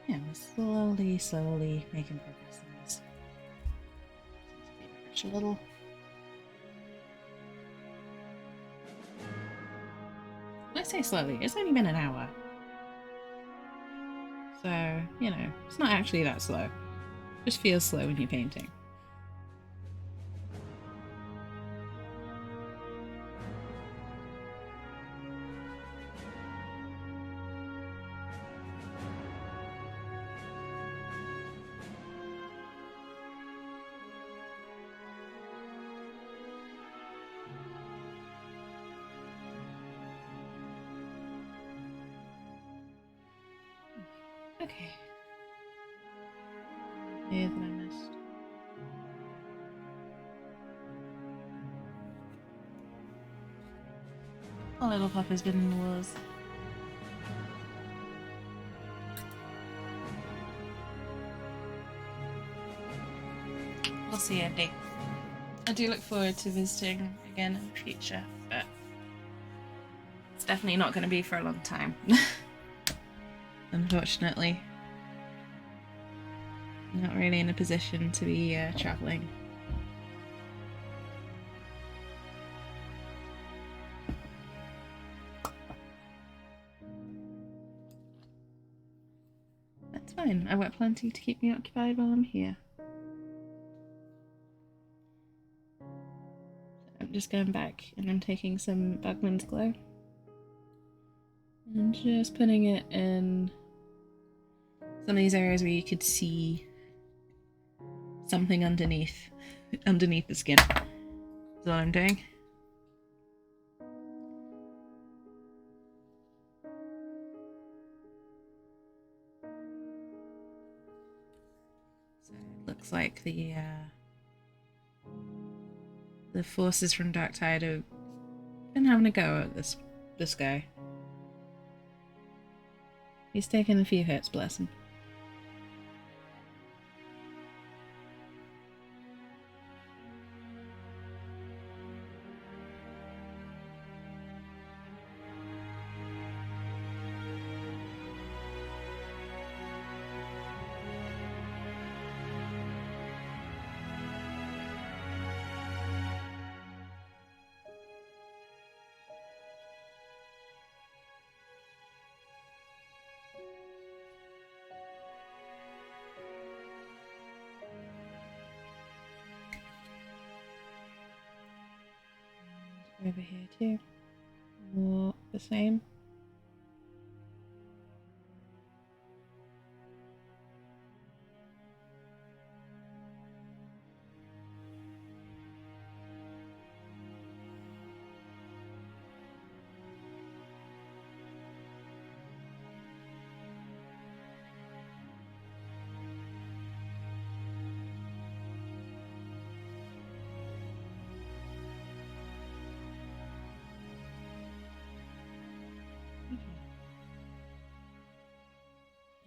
Yeah, we're slowly making progress on this. Seems to be a little. When I say slowly, it's only been an hour. So, you know, it's not actually that slow. It just feels slow when you're painting. Okay. Here that I missed. Oh, little Papa's been in the wars. We'll see, Andy. I do look forward to visiting again in the future, but it's definitely not going to be for a long time. Unfortunately. Not really in a position to be travelling. That's fine. I've got plenty to keep me occupied while I'm here. I'm just going back and I'm taking some Bugman's Glow and just putting it in some of these areas where you could see something underneath the skin. That's what I'm doing. So it looks like the forces from Darktide have been having a go at this guy. He's taken a few hits, bless him. Over here too. More the same.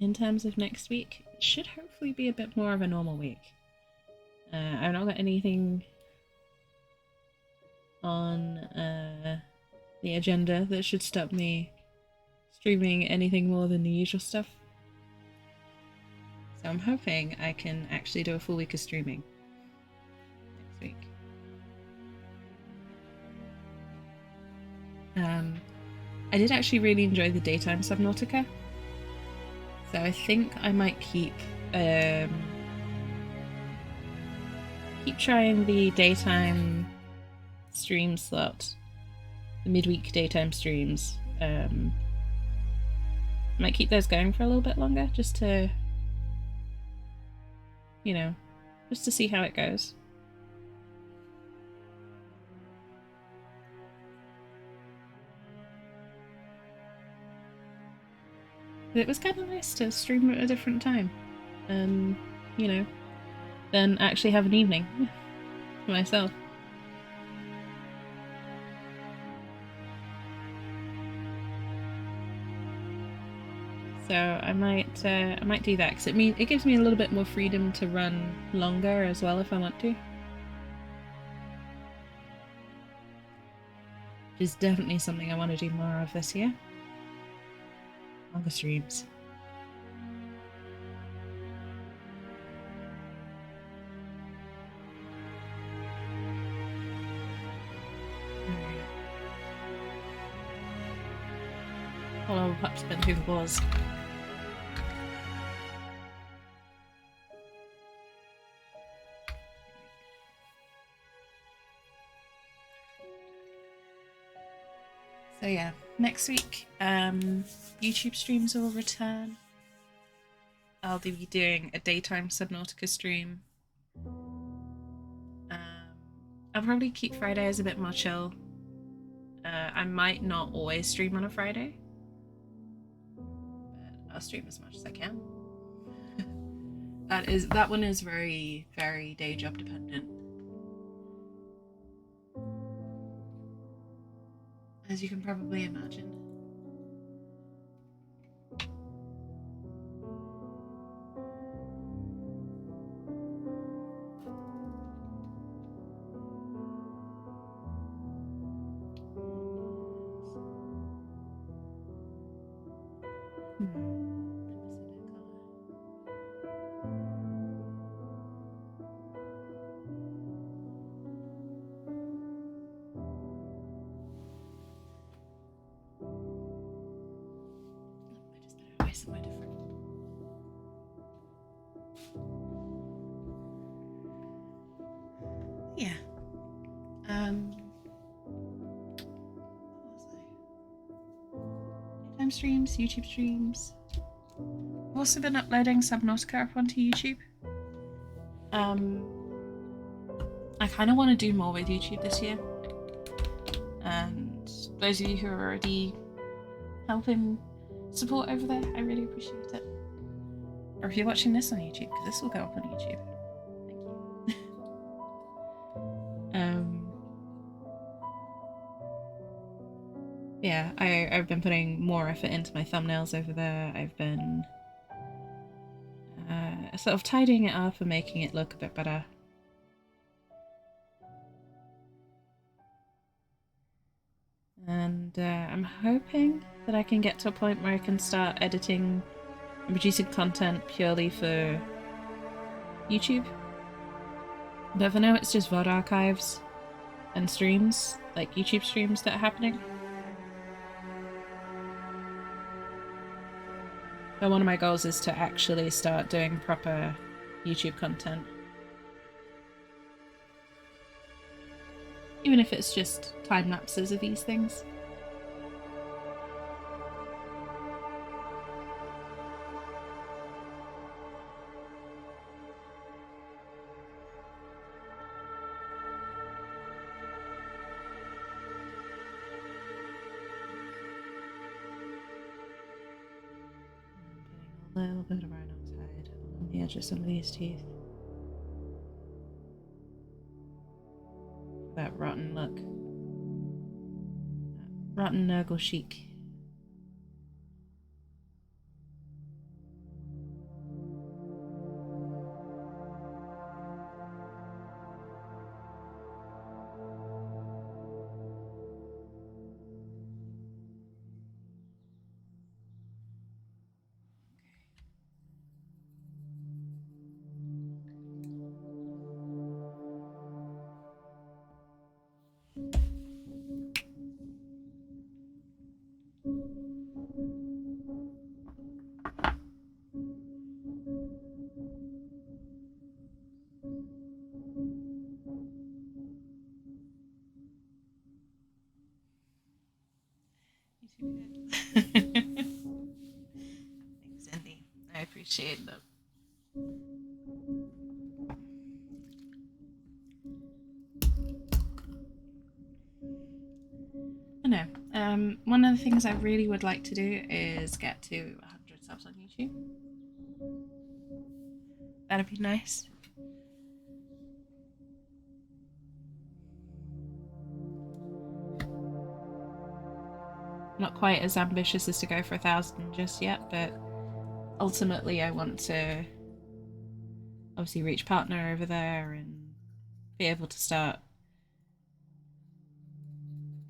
In terms of next week, it should hopefully be a bit more of a normal week. I've not got anything on the agenda that should stop me streaming anything more than the usual stuff. So I'm hoping I can actually do a full week of streaming next week. I did actually really enjoy the daytime Subnautica. So I think I might keep trying the daytime stream slot, the midweek daytime streams. Might keep those going for a little bit longer, just to, you know, just to see how it goes. It was kind of nice to stream at a different time, and, you know, then actually have an evening for myself. So I might do that, because it gives me a little bit more freedom to run longer as well if I want to. Which is definitely something I want to do more of this year. Longer streams. Hello, Pup's been through the walls. So yeah, next week, YouTube streams will return. I'll be doing a daytime Subnautica stream. I'll probably keep Fridays a bit more chill. I might not always stream on a Friday, but I'll stream as much as I can. That one is very, very day job dependent, as you can probably imagine. Somewhere different. Yeah. Daytime streams, YouTube streams. I've also been uploading Subnautica up onto YouTube. I kind of want to do more with YouTube this year. And those of you who are already helping support over there, I really appreciate it. Or if you're watching this on YouTube, because this will go up on YouTube. Thank you. Yeah, I've been putting more effort into my thumbnails over there. I've been sort of tidying it up and making it look a bit better. And I'm hoping that I can get to a point where I can start editing and producing content purely for YouTube. But for now it's just VOD archives and streams, like YouTube streams that are happening. But one of my goals is to actually start doing proper YouTube content. Even if it's just time lapses of these things. A little bit of Darktide on the edge of some of these teeth. That rotten look. That rotten Nurgle chic. Thanks, Andy. I appreciate that. I know. One of the things I really would like to do is get to 100 subs on YouTube. That'd be nice. Not quite as ambitious as to go for 1,000 just yet, but ultimately I want to obviously reach partner over there and be able to start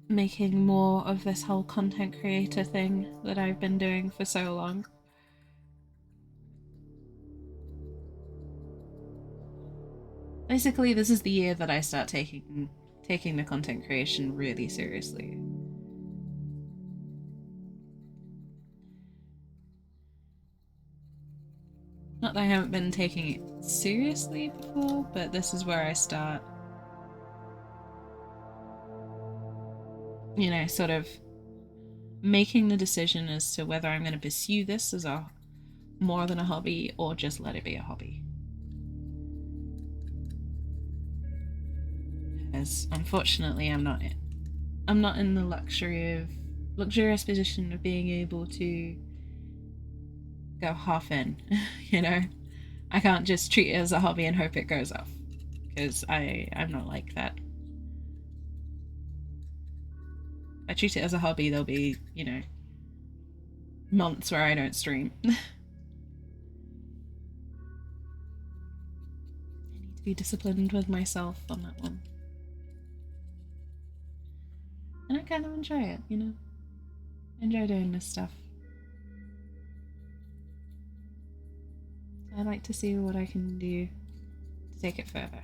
making more of this whole content creator thing that I've been doing for so long. Basically, this is the year that I start taking the content creation really seriously. Not that I haven't been taking it seriously before, but this is where I start, you know, sort of making the decision as to whether I'm going to pursue this as a more than a hobby or just let it be a hobby. As unfortunately, I'm not in the luxurious position of being able to go half in. You know, I can't just treat it as a hobby and hope it goes off, because I'm not like that. If I treat it as a hobby, there'll be, you know, months where I don't stream. I need to be disciplined with myself on that one. And I kind of enjoy it, you know? I enjoy doing this stuff. I like to see what I can do to take it further.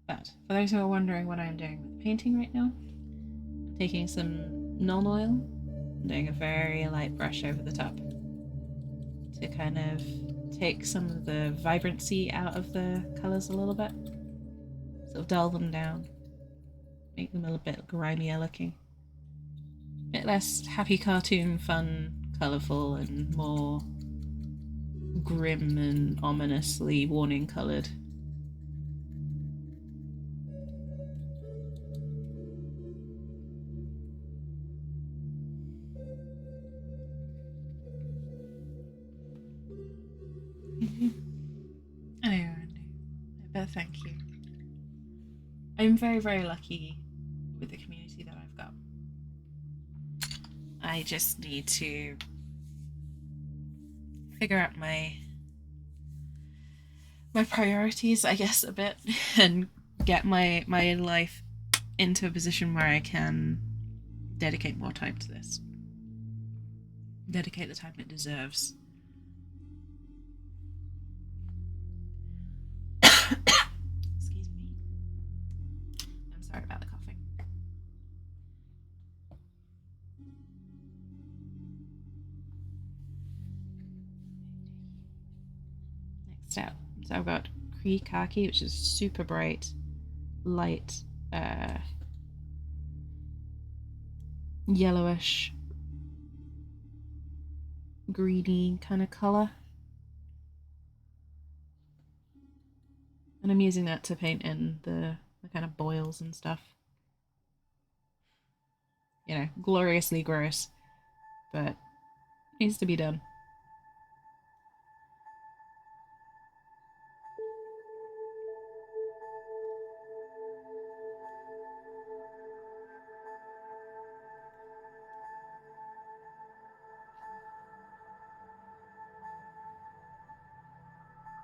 But for those who are wondering what I'm doing with painting right now, I'm taking some Nuln Oil and doing a very light brush over the top to kind of take some of the vibrancy out of the colours a little bit. Sort of dull them down, make them a little bit grimier looking. A bit less happy cartoon fun, colourful, and more grim and ominously warning coloured. I know, Andy. But thank you. I'm very, very lucky with the community that I've got. I just need to figure out my priorities, I guess, a bit, and get my life into a position where I can dedicate more time to this. Dedicate the time it deserves. Excuse me. I'm sorry about the coughing. Next up, so I've got Cree Khaki, which is super bright, light, yellowish, greeny kind of colour. And I'm using that to paint in the kind of boils and stuff. You know, gloriously gross, but needs to be done.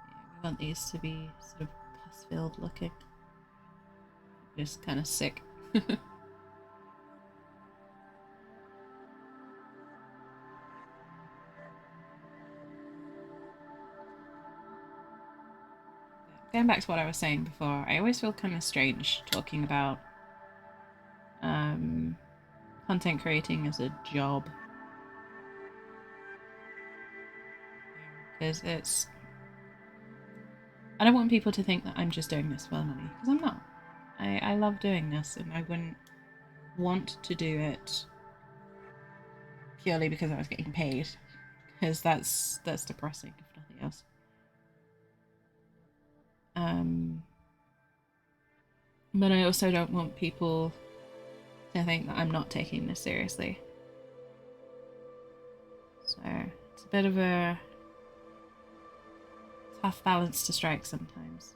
Yeah, we want these to be sort of pus-filled looking. Just kind of sick. Going back to what I was saying before, I always feel kind of strange talking about content creating as a job. Because I don't want people to think that I'm just doing this for money, because I'm not. I love doing this, and I wouldn't want to do it purely because I was getting paid, because that's depressing, if nothing else. But I also don't want people to think that I'm not taking this seriously. So it's a bit of a tough balance to strike sometimes.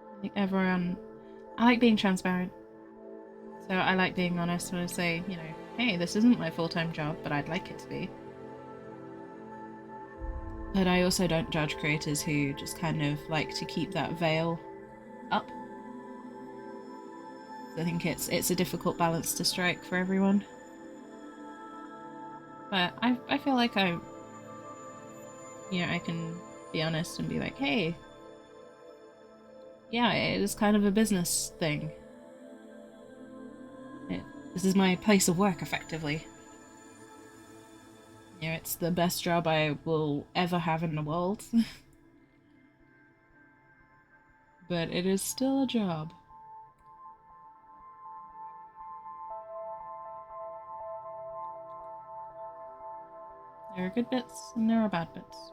I think everyone... I like being transparent. So I like being honest when I say, you know, hey, this isn't my full-time job, but I'd like it to be. But I also don't judge creators who just kind of like to keep that veil up. So I think it's a difficult balance to strike for everyone. But I feel like I can be honest and be like, hey, yeah, it is kind of a business thing. This is my place of work, effectively. It's the best job I will ever have in the world. But it is still a job. There are good bits and there are bad bits.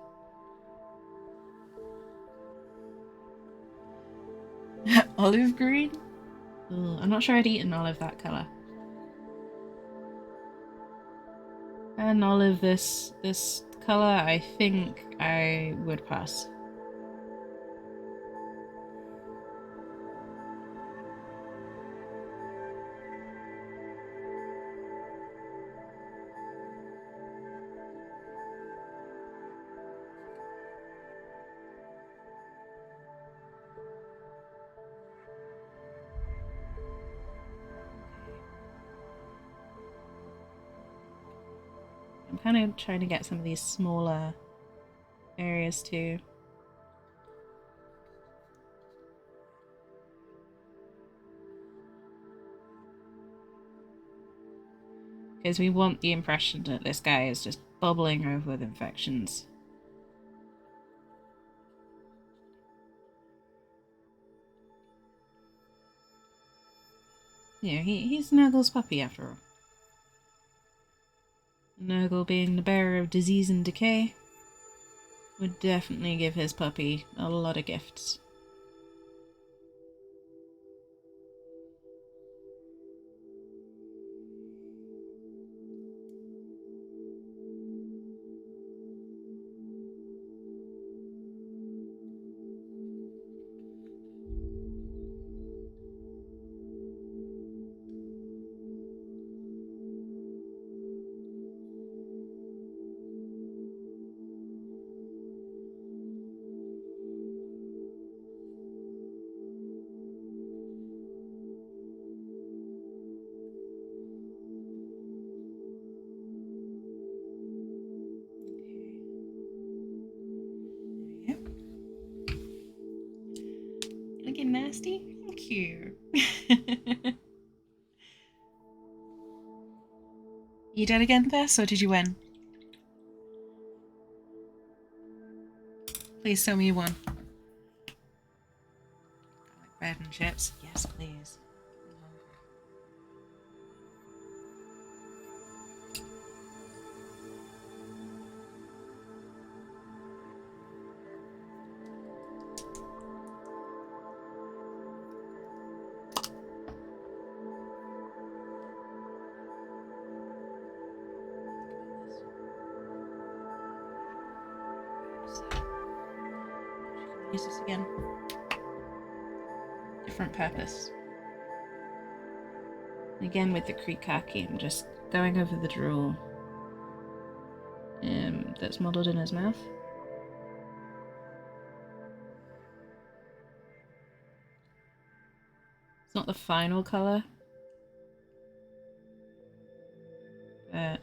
Olive green? Ugh, I'm not sure I'd eat an olive that colour. An olive this colour, I think I would pass. I'm kind of trying to get some of these smaller areas too. Because we want the impression that this guy is just bubbling over with infections. He's Nurgle's puppy after all. Nurgle, being the bearer of disease and decay, would definitely give his puppy a lot of gifts. Looking nasty? Thank you. You did again, Thess, or did you win? Please tell me you won. Like bread and chips? Yes, please. Use this again. Different purpose. Again with the Krikaki, I'm just going over the drool that's modelled in his mouth. It's not the final colour, but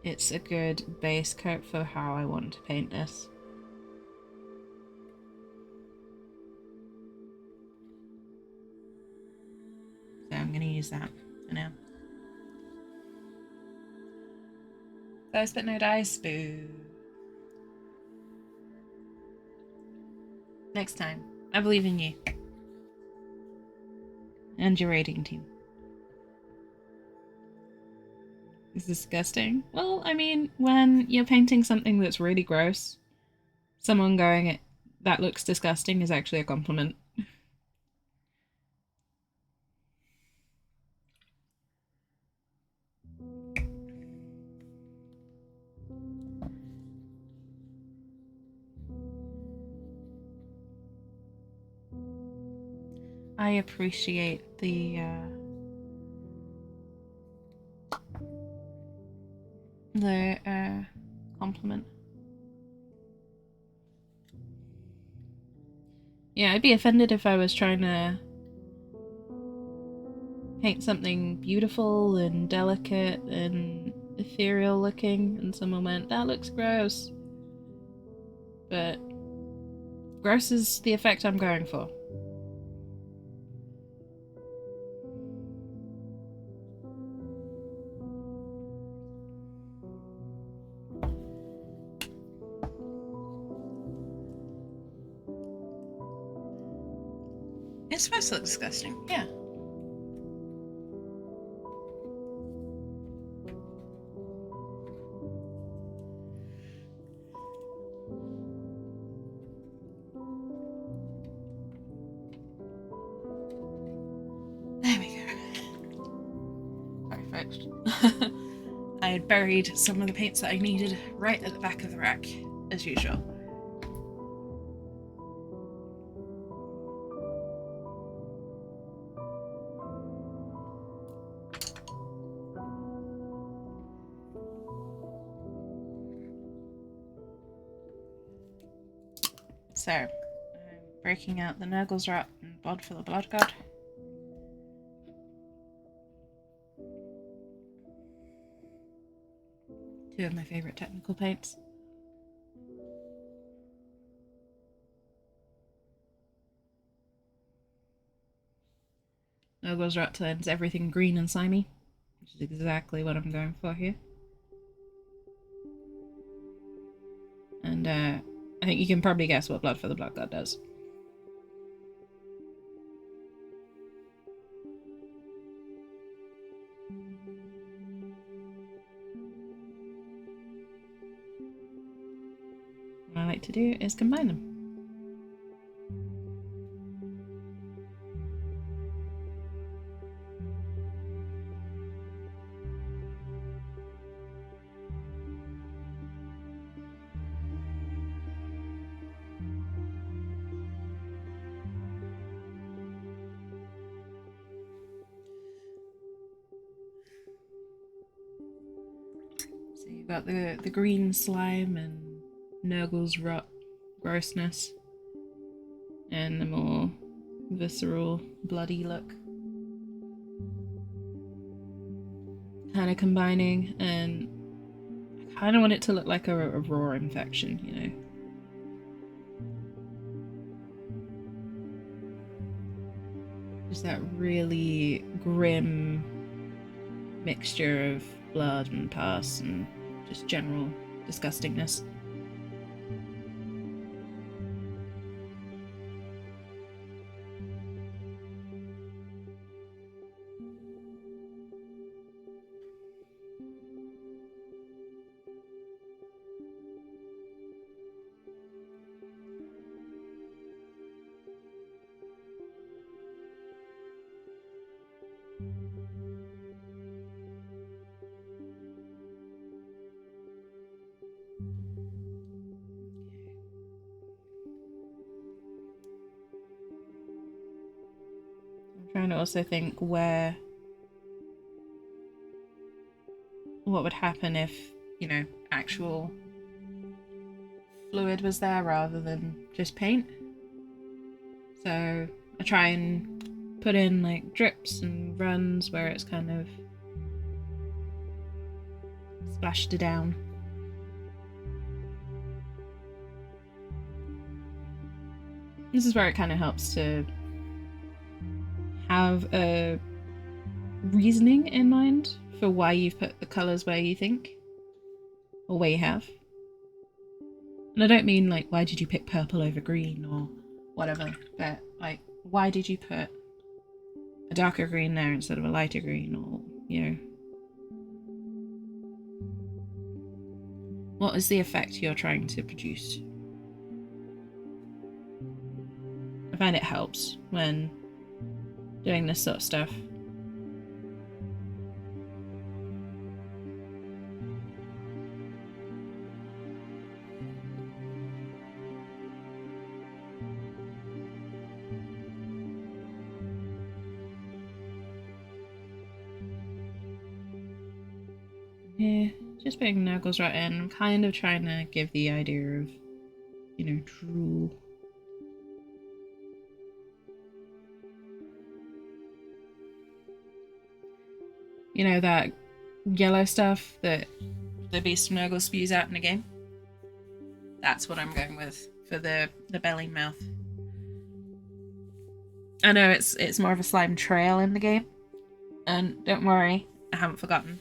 it's a good base coat for how I want to paint this. So I'm going to use that for now. Dice but no dice, boo. Next time. I believe in you. And your rating team. It's disgusting. Well, I mean, when you're painting something that's really gross, someone going, that looks disgusting is actually a compliment. I appreciate the compliment. Yeah, I'd be offended if I was trying to paint something beautiful and delicate and ethereal looking, and someone went, that looks gross. But gross is the effect I'm going for. It's supposed to look disgusting, yeah. There we go. Perfect. I had buried some of the paints that I needed right at the back of the rack, as usual. So, I'm breaking out the Nurgle's Rot and Blood for the Blood God. Two of my favourite technical paints. Nurgle's Rot turns everything green and slimy, which is exactly what I'm going for here. And I think you can probably guess what Blood for the Blood God does. What I like to do is combine them. So you've got the green slime and Nurgle's Rot grossness, and the more visceral, bloody look. Kind of combining, and I kind of want it to look like a raw infection, you know. Just that really grim mixture of blood and pus and just general disgustingness. I'm trying to also think what would happen if, you know, actual fluid was there rather than just paint. So I try and put in like drips and runs where it's kind of splashed down. This is where it kind of helps to have a reasoning in mind for why you've put the colours where you think, or where you have. And I don't mean like, why did you pick purple over green or whatever, but like, why did you put a darker green there instead of a lighter green, or, you know, what is the effect you're trying to produce? I find it helps when doing this sort of stuff. Yeah, just putting Nurgle's Rot in. I'm kind of trying to give the idea of, you know, drool. You know, that yellow stuff that the Beast of Nurgle spews out in the game? That's what I'm going with for the belly mouth. I know it's more of a slime trail in the game, and don't worry, I haven't forgotten.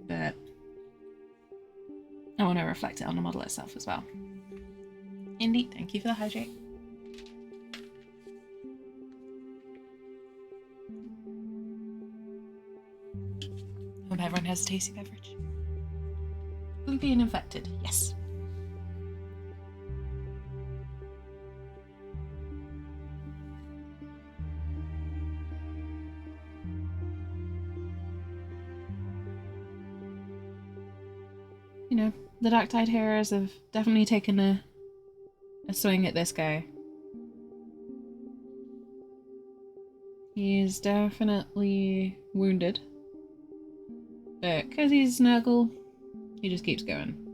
But I want to reflect it on the model itself as well. Indeed, thank you for the hydrate. Hope everyone has a tasty beverage. Sleepy and infected, yes. You know, the Darktide heroes have definitely taken a swing at this guy. He's definitely wounded. But because he's Nurgle, he just keeps going.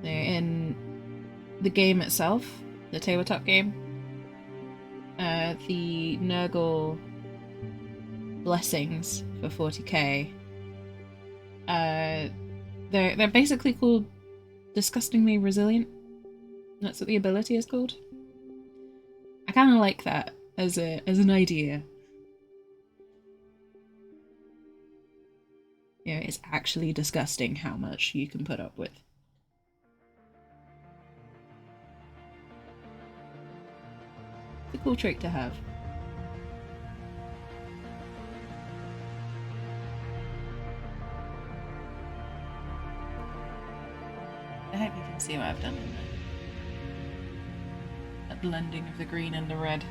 In the game itself, the tabletop game, the Nurgle blessings for 40k, they're basically called disgustingly resilient. That's what the ability is called. I kind of like that as an idea. You know, it's actually disgusting how much you can put up with. It's a cool trait to have. I hope you can see what I've done in there. That blending of the green and the red.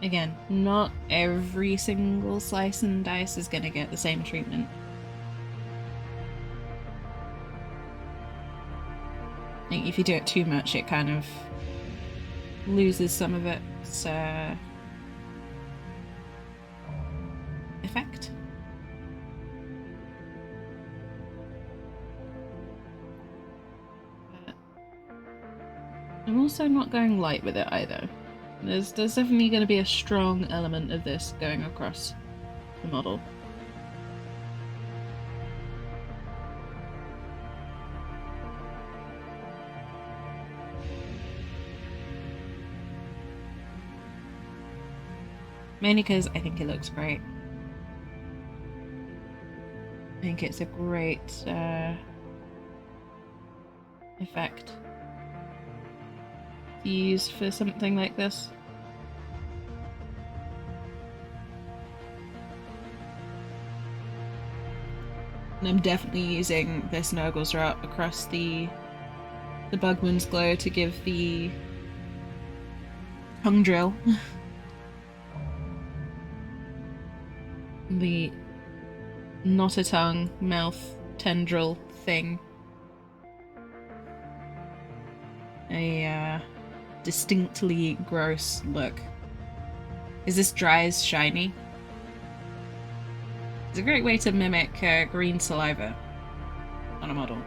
Again, not every single slice and dice is going to get the same treatment. I think if you do it too much, it kind of loses some of its effect. But I'm also not going light with it either. There's definitely going to be a strong element of this going across the model. Mainly because I think it looks great. I think it's a great effect to use for something like this. And I'm definitely using this Nurgle's Rot across the Bugman's Glow to give the tongue drill. The not a tongue, mouth, tendril thing. A distinctly gross look. Is this dry as shiny? It's a great way to mimic green saliva on a model.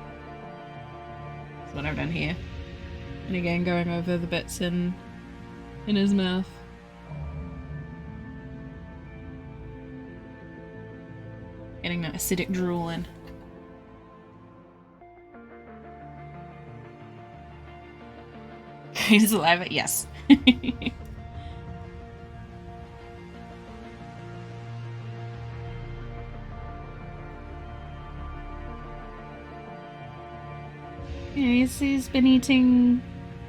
That's what I've done here. And again, going over the bits in his mouth. Getting that acidic drool in. Green saliva, yes. Yeah, he's been eating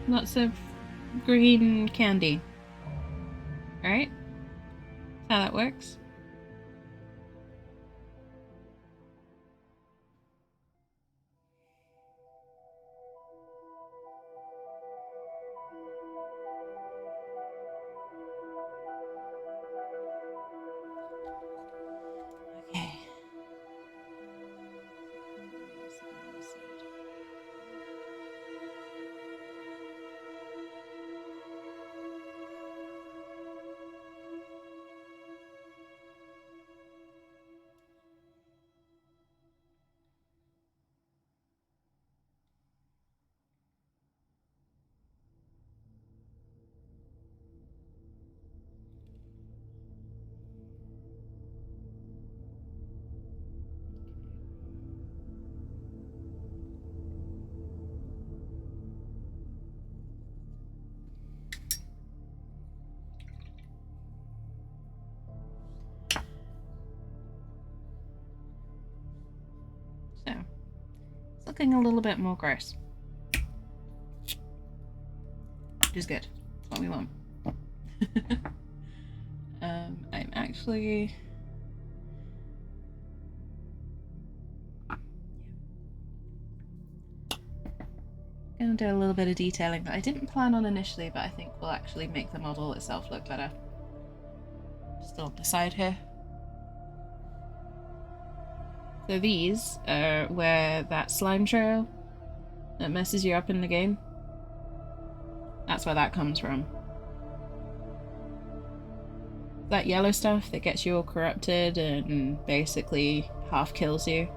lots of green candy. Right? That's how that works. Okay. So, it's looking a little bit more gross. Which is good. That's what we want. I'm actually... going to do a little bit of detailing that I didn't plan on initially, but I think will actually make the model itself look better. Just on the side here. So these are where that slime trail that messes you up in the game. That's where that comes from. That yellow stuff that gets you all corrupted and basically half kills you.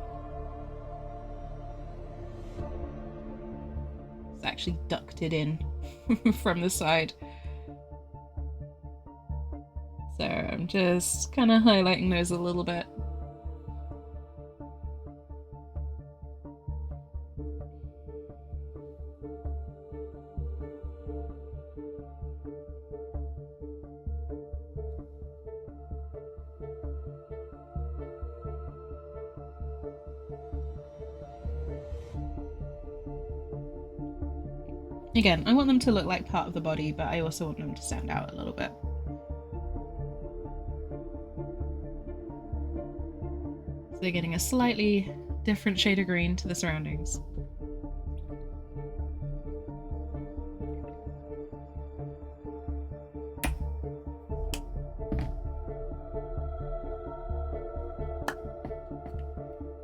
It's actually ducted in from the side. So I'm just kind of highlighting those a little bit. Again, I want them to look like part of the body, but I also want them to stand out a little bit. So they're getting a slightly different shade of green to the surroundings.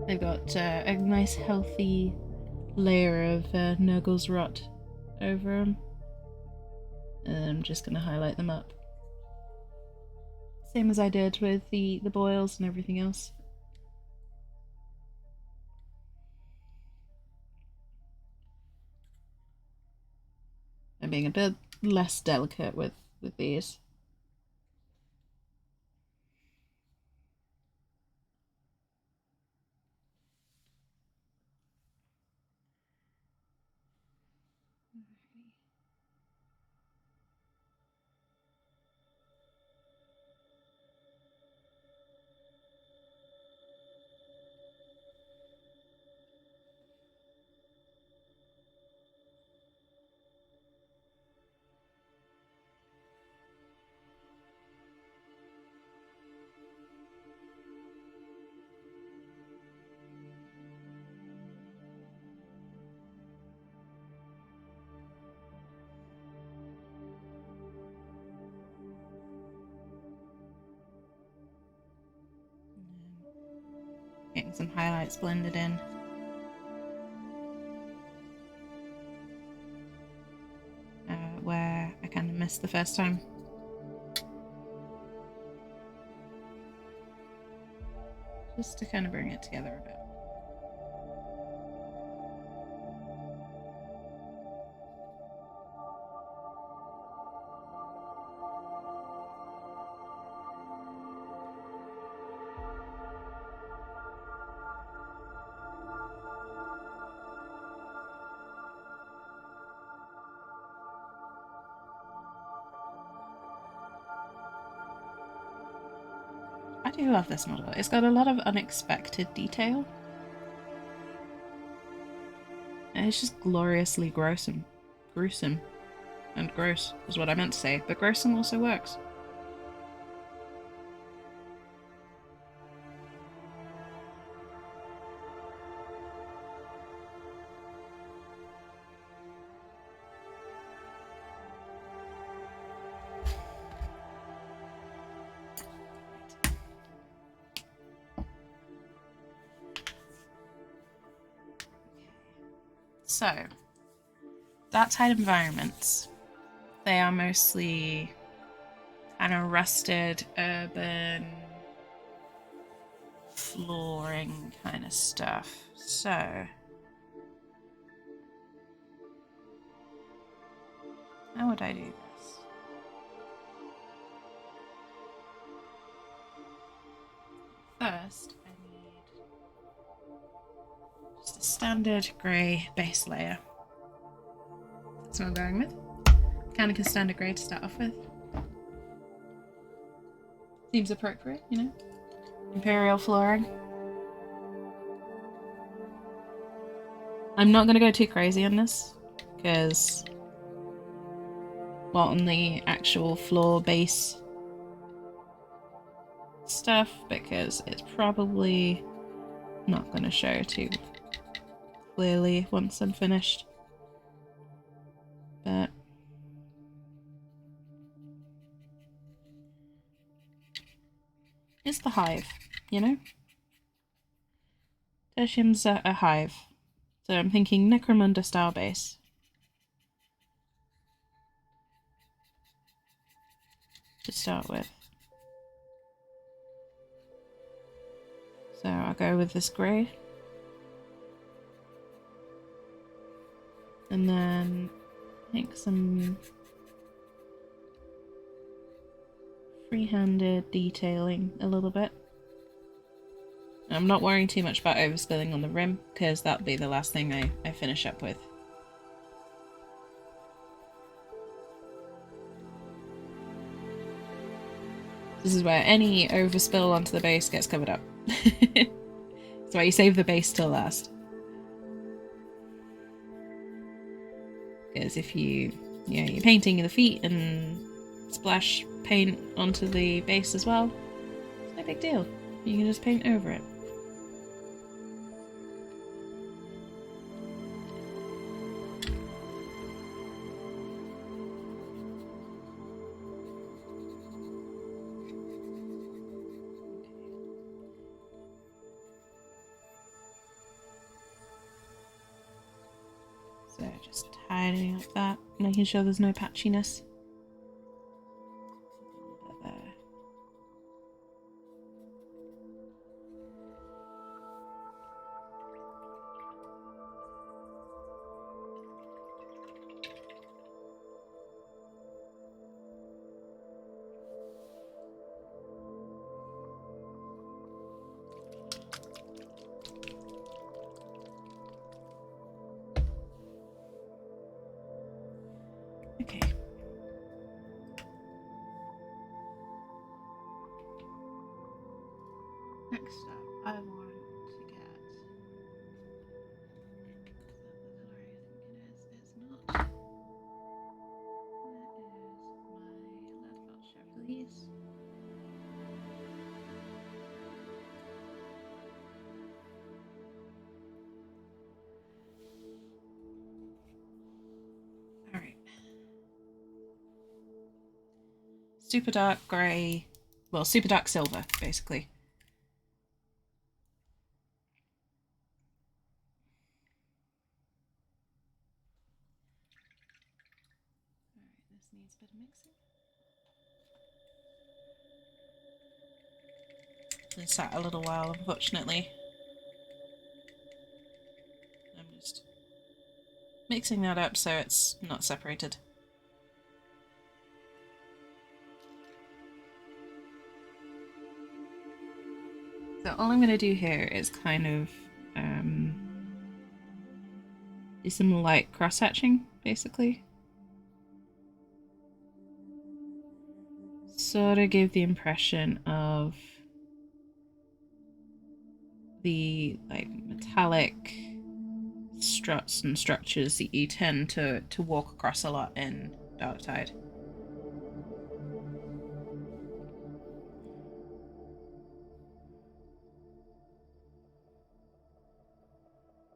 They've got a nice healthy layer of Nurgle's rot over them. And I'm just going to highlight them up. Same as I did with the boils and everything else. I'm being a bit less delicate with these. Getting some highlights blended in. Where I kind of missed the first time. Just to kind of bring it together a bit. I do love this model. It's got a lot of unexpected detail. And it's just gloriously gruesome. Gruesome. And gross is what I meant to say, but gruesome also works. So, Darktide environments. They are mostly kind of rusted, urban, flooring kind of stuff. So, how would I do this? First, I need just a standard grey base layer. That's what I'm going with. Kind of standard grey to start off with. Seems appropriate, you know? Imperial flooring. I'm not going to go too crazy on this, because, well, on the actual floor base stuff, because it's probably not going to show too clearly once I'm finished. But it's the hive, you know? Tertium's a hive. So I'm thinking Necromunda style base. To start with. So I'll go with this grey. And then I think some free-handed detailing a little bit. I'm not worrying too much about overspilling on the rim, because that'll be the last thing I finish up with. This is where any overspill onto the base gets covered up. That's why you save the base till last. Because if you're painting the feet and splash paint onto the base as well, it's no big deal. You can just paint over it. So just tidying up that, making sure there's no patchiness. Okay. Next up, I want to get. It's not. Where is my lead voucher, please? Alright. Super dark grey. Well, super dark silver, basically. Alright, this needs a bit of mixing. It sat a little while, unfortunately. I'm just mixing that up so it's not separated. So all I'm going to do here is kind of do some light cross-hatching, basically. Sort of give the impression of the like metallic struts and structures that you tend to walk across a lot in Darktide.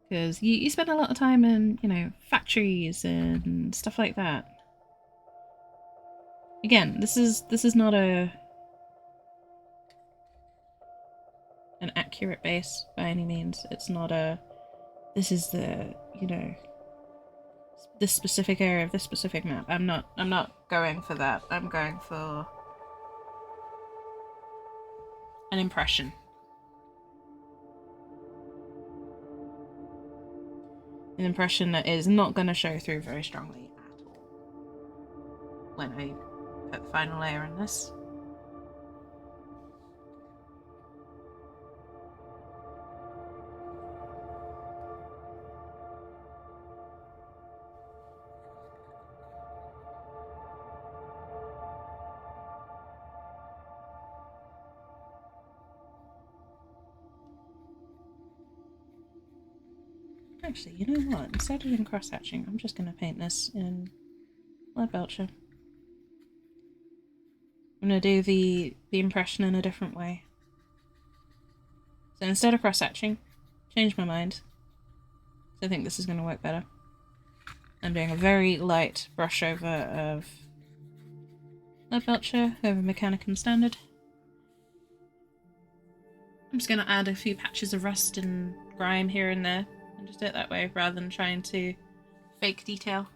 Because you spend a lot of time in, you know, factories and stuff like that. Again, this is not an accurate base by any means. It's not a, this is the, you know, this specific area of this specific map. I'm not going for that. I'm going for an impression. An impression that is not going to show through very strongly at all when I put the final layer in this. Actually, you know what? Instead of in cross-hatching, I'm just going to paint this in Lead Belcher. I'm going to do the impression in a different way. So instead of cross-hatching, change my mind. I think this is going to work better. I'm doing a very light brush over of Lead Belcher over Mechanicum Standard. I'm just going to add a few patches of rust and grime here and there. And just do it that way rather than trying to fake detail.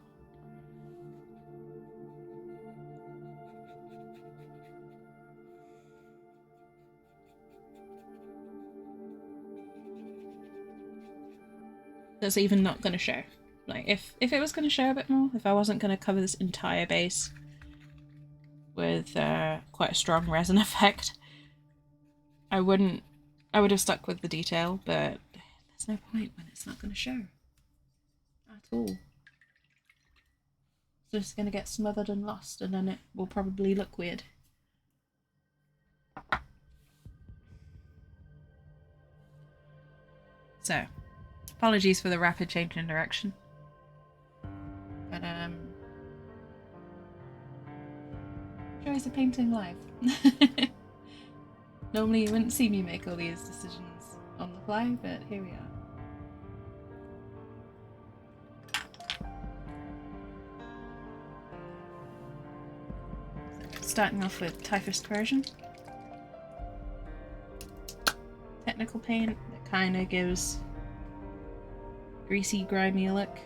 That's even not going to show. Like, if it was going to show a bit more, if I wasn't going to cover this entire base with quite a strong resin effect, I would have stuck with the detail, but there's no point when it's not going to show at all. So it's going to get smothered and lost, and then it will probably look weird. So, apologies for the rapid change in direction. But, joys of painting live. Normally you wouldn't see me make all these decisions on the fly, but here we are. So, starting off with Typhus Corrosion. Technical paint that kind of gives greasy, grimy look.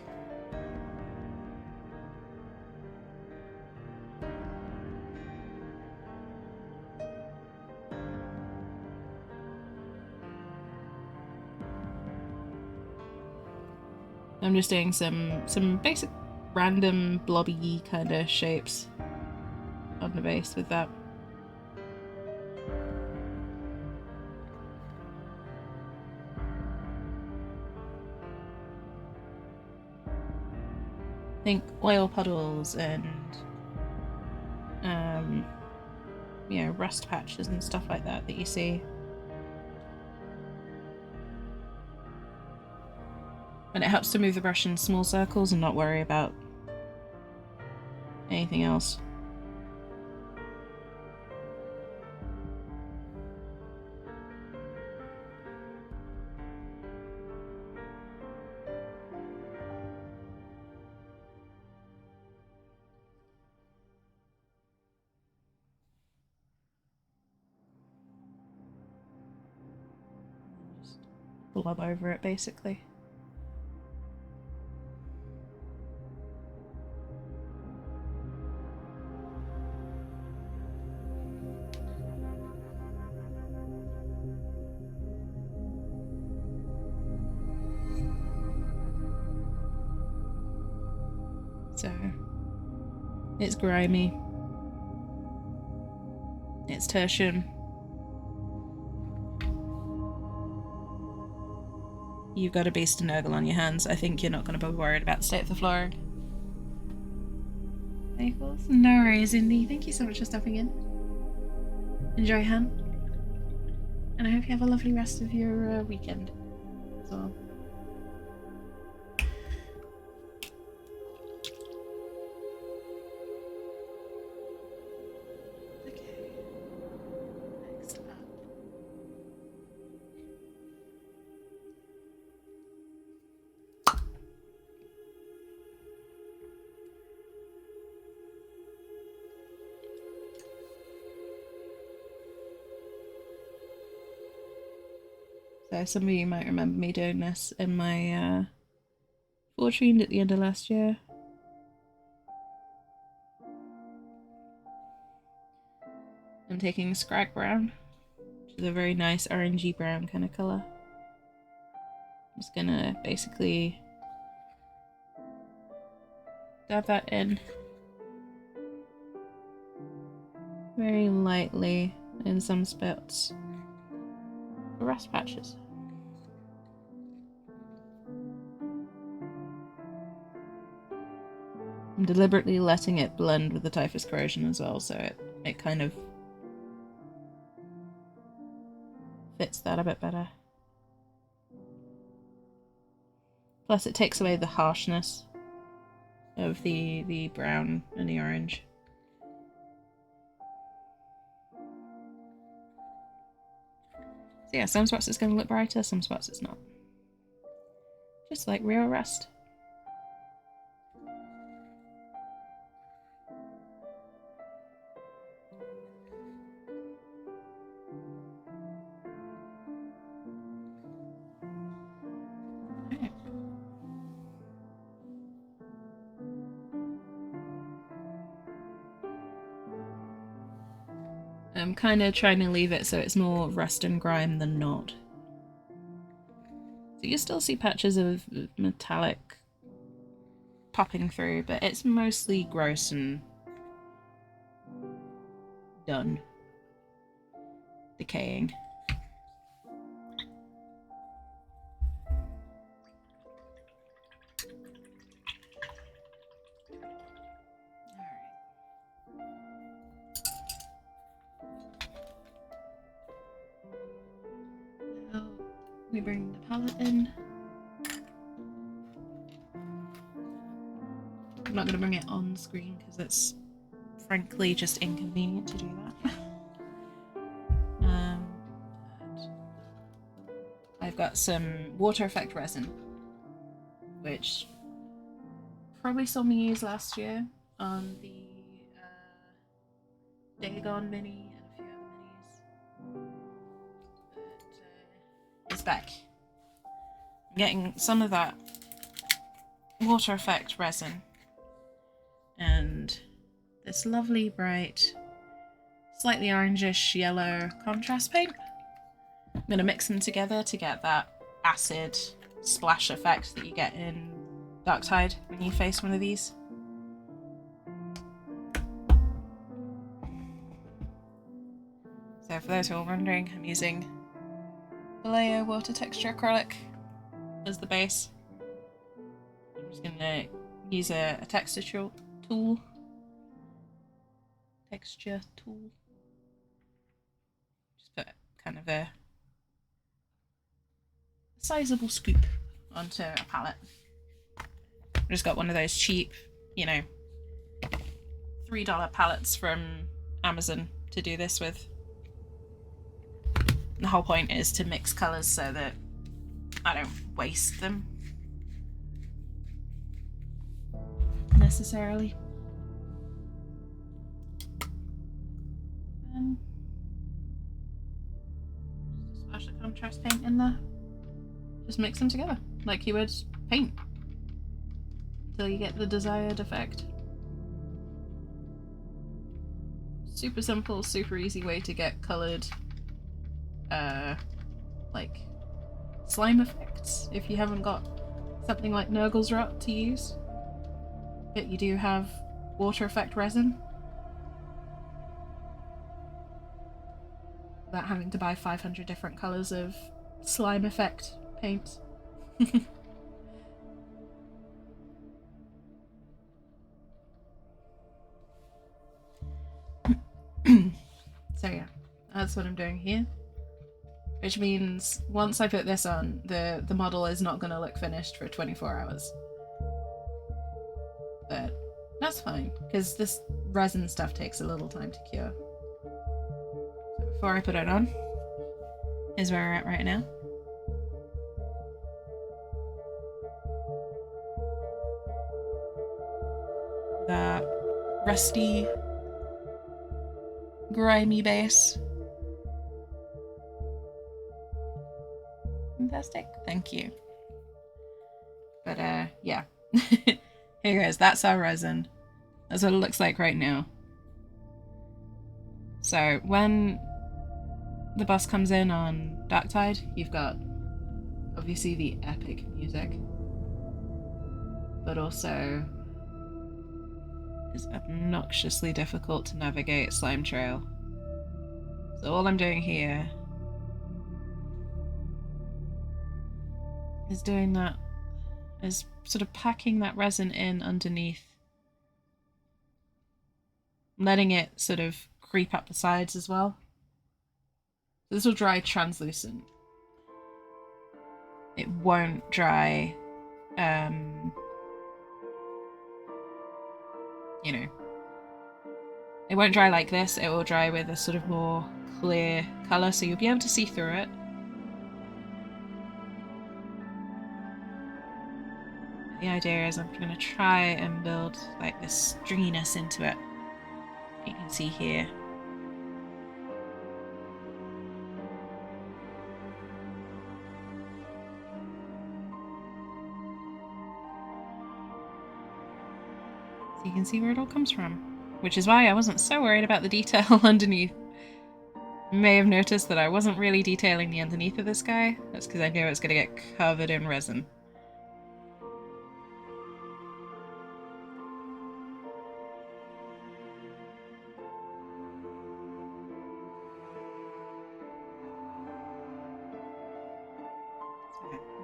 I'm just doing some basic random blobby kind of shapes on the base with that. Think oil puddles and you know, rust patches and stuff like that you see. And it helps to move the brush in small circles and not worry about anything else. Just blob over it, basically. So, it's grimy, it's tertium, you've got a Beast of Nurgle on your hands. I think you're not going to be worried about the state of the flooring. Naples? No worries, Indy. Thank you so much for stopping in. Enjoy, Han. And I hope you have a lovely rest of your weekend as well. So some of you might remember me doing this in my Fortune at the end of last year. I'm taking Scrag Brown, which is a very nice orangey brown kind of colour. I'm just gonna basically dab that in very lightly in some spots for rust patches. I'm deliberately letting it blend with the typhus corrosion as well, so it kind of fits that a bit better. Plus it takes away the harshness of the brown and the orange. So yeah, some spots it's going to look brighter, some spots it's not. Just like real rust. I'm kind of trying to leave it so it's more rust and grime than not. So you still see patches of metallic popping through, but it's mostly gross and done. Decaying. We bring the palette in. I'm not going to bring it on screen because it's frankly just inconvenient to do that. I've got some water effect resin, which probably saw me use last year on the Dagon mini and a few other minis. But it's back. I'm getting some of that water effect resin and this lovely bright, slightly orangish yellow contrast paint. I'm going to mix them together to get that acid splash effect that you get in Darktide when you face one of these. So for those who are wondering, I'm using Vallejo water texture acrylic as the base. I'm just going to use a texture tool. Just put kind of a sizable scoop onto a palette. I've just got one of those cheap, $3 palettes from Amazon to do this with. The whole point is to mix colours so that I don't waste them necessarily. And just splash the contrast paint in there. Just mix them together like you would paint until you get the desired effect. Super simple, super easy way to get coloured like slime effects if you haven't got something like Nurgle's Rot to use, but you do have water effect resin without having to buy 500 different colours of slime effect paint. So yeah, that's what I'm doing here. Which means once I put this on, the model is not going to look finished for 24 hours. But that's fine, because this resin stuff takes a little time to cure. So before I put it on, is where we're at right now. That rusty, grimy base. Fantastic, thank you. But yeah. Here goes, that's our resin. That's what it looks like right now. So when the bus comes in on Darktide, you've got obviously the epic music, but also it's obnoxiously difficult to navigate Slime Trail. So all I'm doing here is doing that, is sort of packing that resin in underneath, letting it sort of creep up the sides as well. This will dry translucent. It won't dry, you know, it won't dry like this. It will dry with a sort of more clear colour, so you'll be able to see through it. The idea is I'm going to try and build like this stringiness into it. You can see here. So you can see where it all comes from, which is why I wasn't so worried about the detail underneath. You may have noticed that I wasn't really detailing the underneath of this guy. That's because I knew it was going to get covered in resin.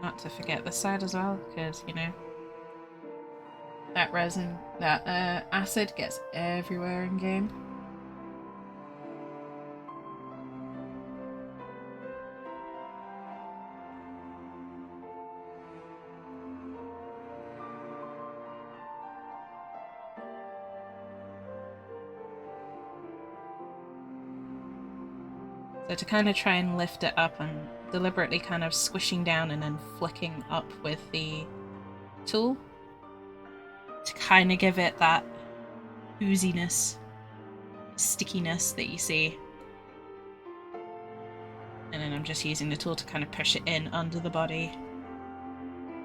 Not to forget this side as well, because, you know, that resin, that acid gets everywhere in game. So to kind of try and lift it up, I'm deliberately kind of squishing down and then flicking up with the tool to kind of give it that ooziness, stickiness that you see. And then I'm just using the tool to kind of push it in under the body,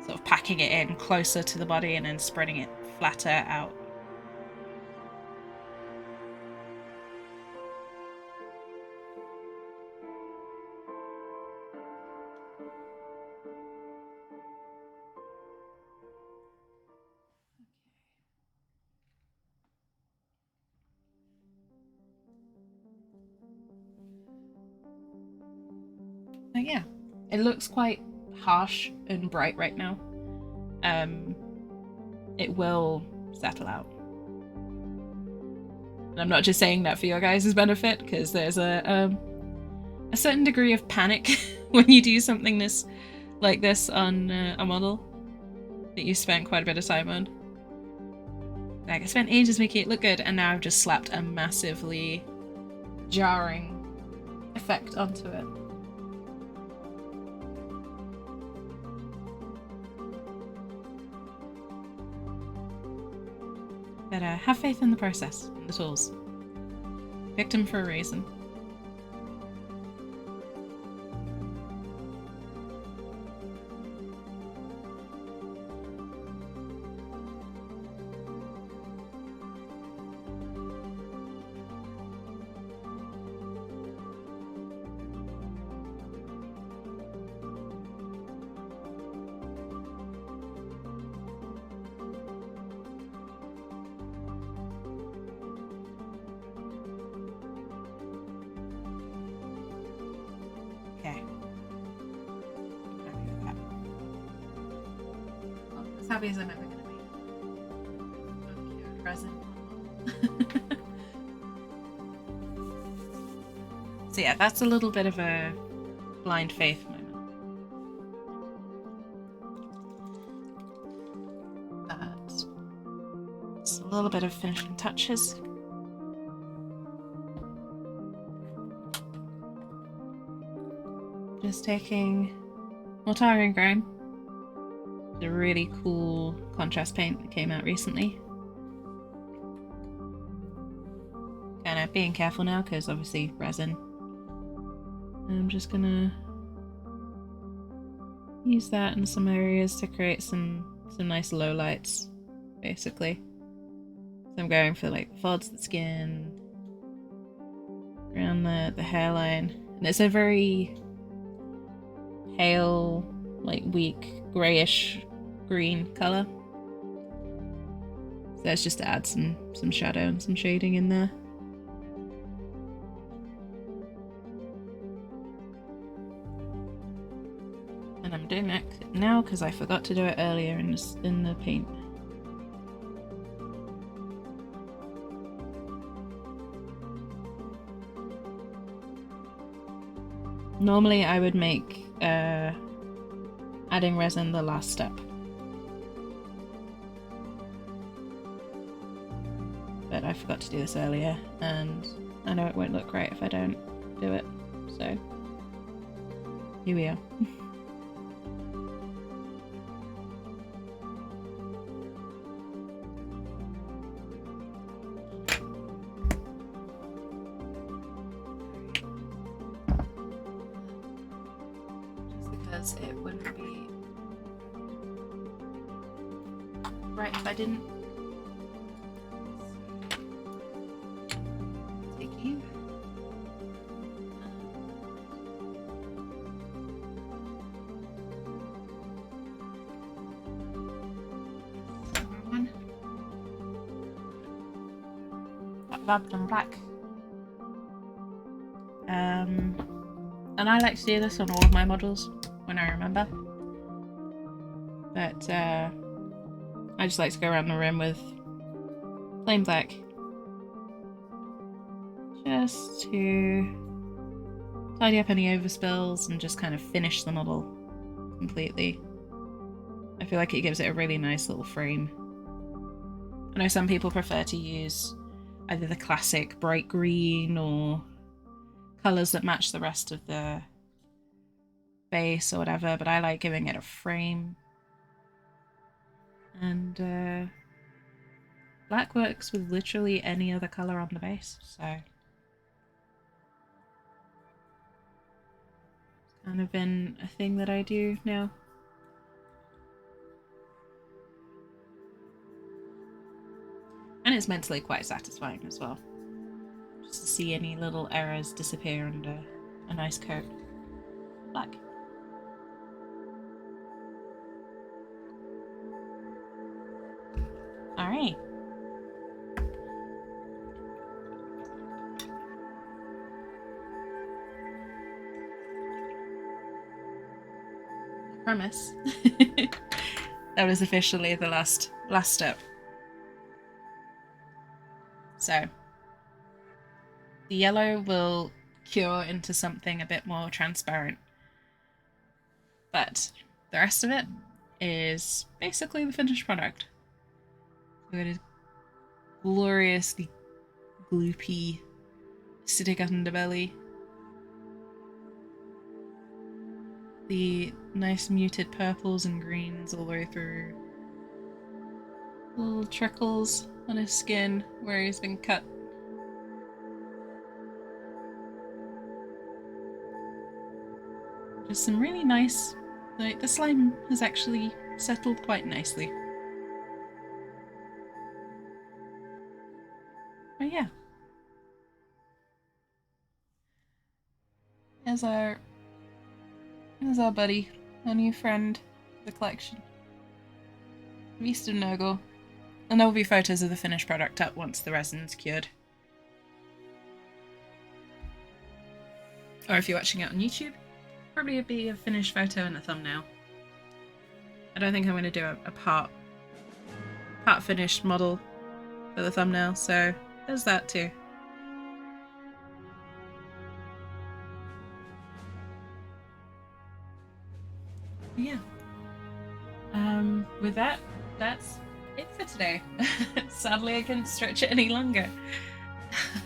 sort of packing it in closer to the body and then spreading it flatter out. But yeah, it looks quite harsh and bright right now. It will settle out. And I'm not just saying that for your guys' benefit, because there's a certain degree of panic when you do something like this on a model that you spent quite a bit of time on. Like, I spent ages making it look good, and now I've just slapped a massively jarring effect onto it. But have faith in the process, and the tools. Picked them for a reason. Happy as I'm ever going to be. Present. So yeah, that's a little bit of a blind faith moment. But it's a little bit of finishing touches. Just taking Mortar and Grime. A really cool contrast paint that came out recently. Kind of being careful now because obviously resin. I'm just gonna use that in some areas to create some nice low lights, basically. So I'm going for like folds the skin, around the hairline, and it's a very pale, like weak greyish green colour. So that's just to add some shadow and some shading in there. And I'm doing that now because I forgot to do it earlier in the paint. Normally I would make adding resin the last step. But I forgot to do this earlier, and I know it won't look great if I don't do it, so here we are. Just because it wouldn't be right if I didn't take you. One. Rubbed and black. And I like to do this on all of my models when I remember. But I just like to go around the rim with plain black. Just to tidy up any overspills and just kind of finish the model completely. I feel like it gives it a really nice little frame. I know some people prefer to use either the classic bright green or colours that match the rest of the base or whatever, but I like giving it a frame. And black works with literally any other colour on the base, so it's kind of been a thing that I do now. And it's mentally quite satisfying as well, just to see any little errors disappear under a nice coat. Black. Alright. I promise. That was officially the last step. So the yellow will cure into something a bit more transparent, but the rest of it is basically the finished product. So it is gloriously gloopy, acidic underbelly, the nice muted purples and greens all the way through, little trickles on his skin where he's been cut. Just some really nice, like the slime has actually settled quite nicely. But yeah. Here's our buddy, our new friend, the collection. Beast of Nurgle. And there will be photos of the finished product up once the resin's cured. Or if you're watching it on YouTube, probably be a finished photo and a thumbnail. I don't think I'm going to do a part finished model for the thumbnail, so there's that too. Yeah. With that, that's it for today. Sadly, I couldn't stretch it any longer.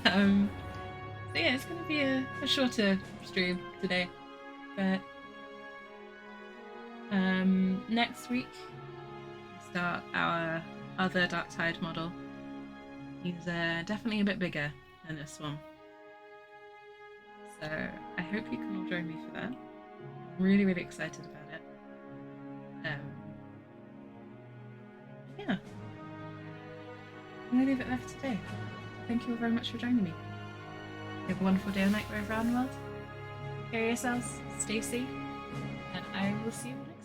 So yeah, it's going to be a shorter stream today, but next week we start our other Darktide model. He's definitely a bit bigger than this one, so I hope you can all join me for that. I'm really excited about it. Yeah. I'm going to leave it there for today. Thank you all very much for joining me. Have a wonderful day or night wherever around the world. Carry yourselves, stay safe, and I will see you next time.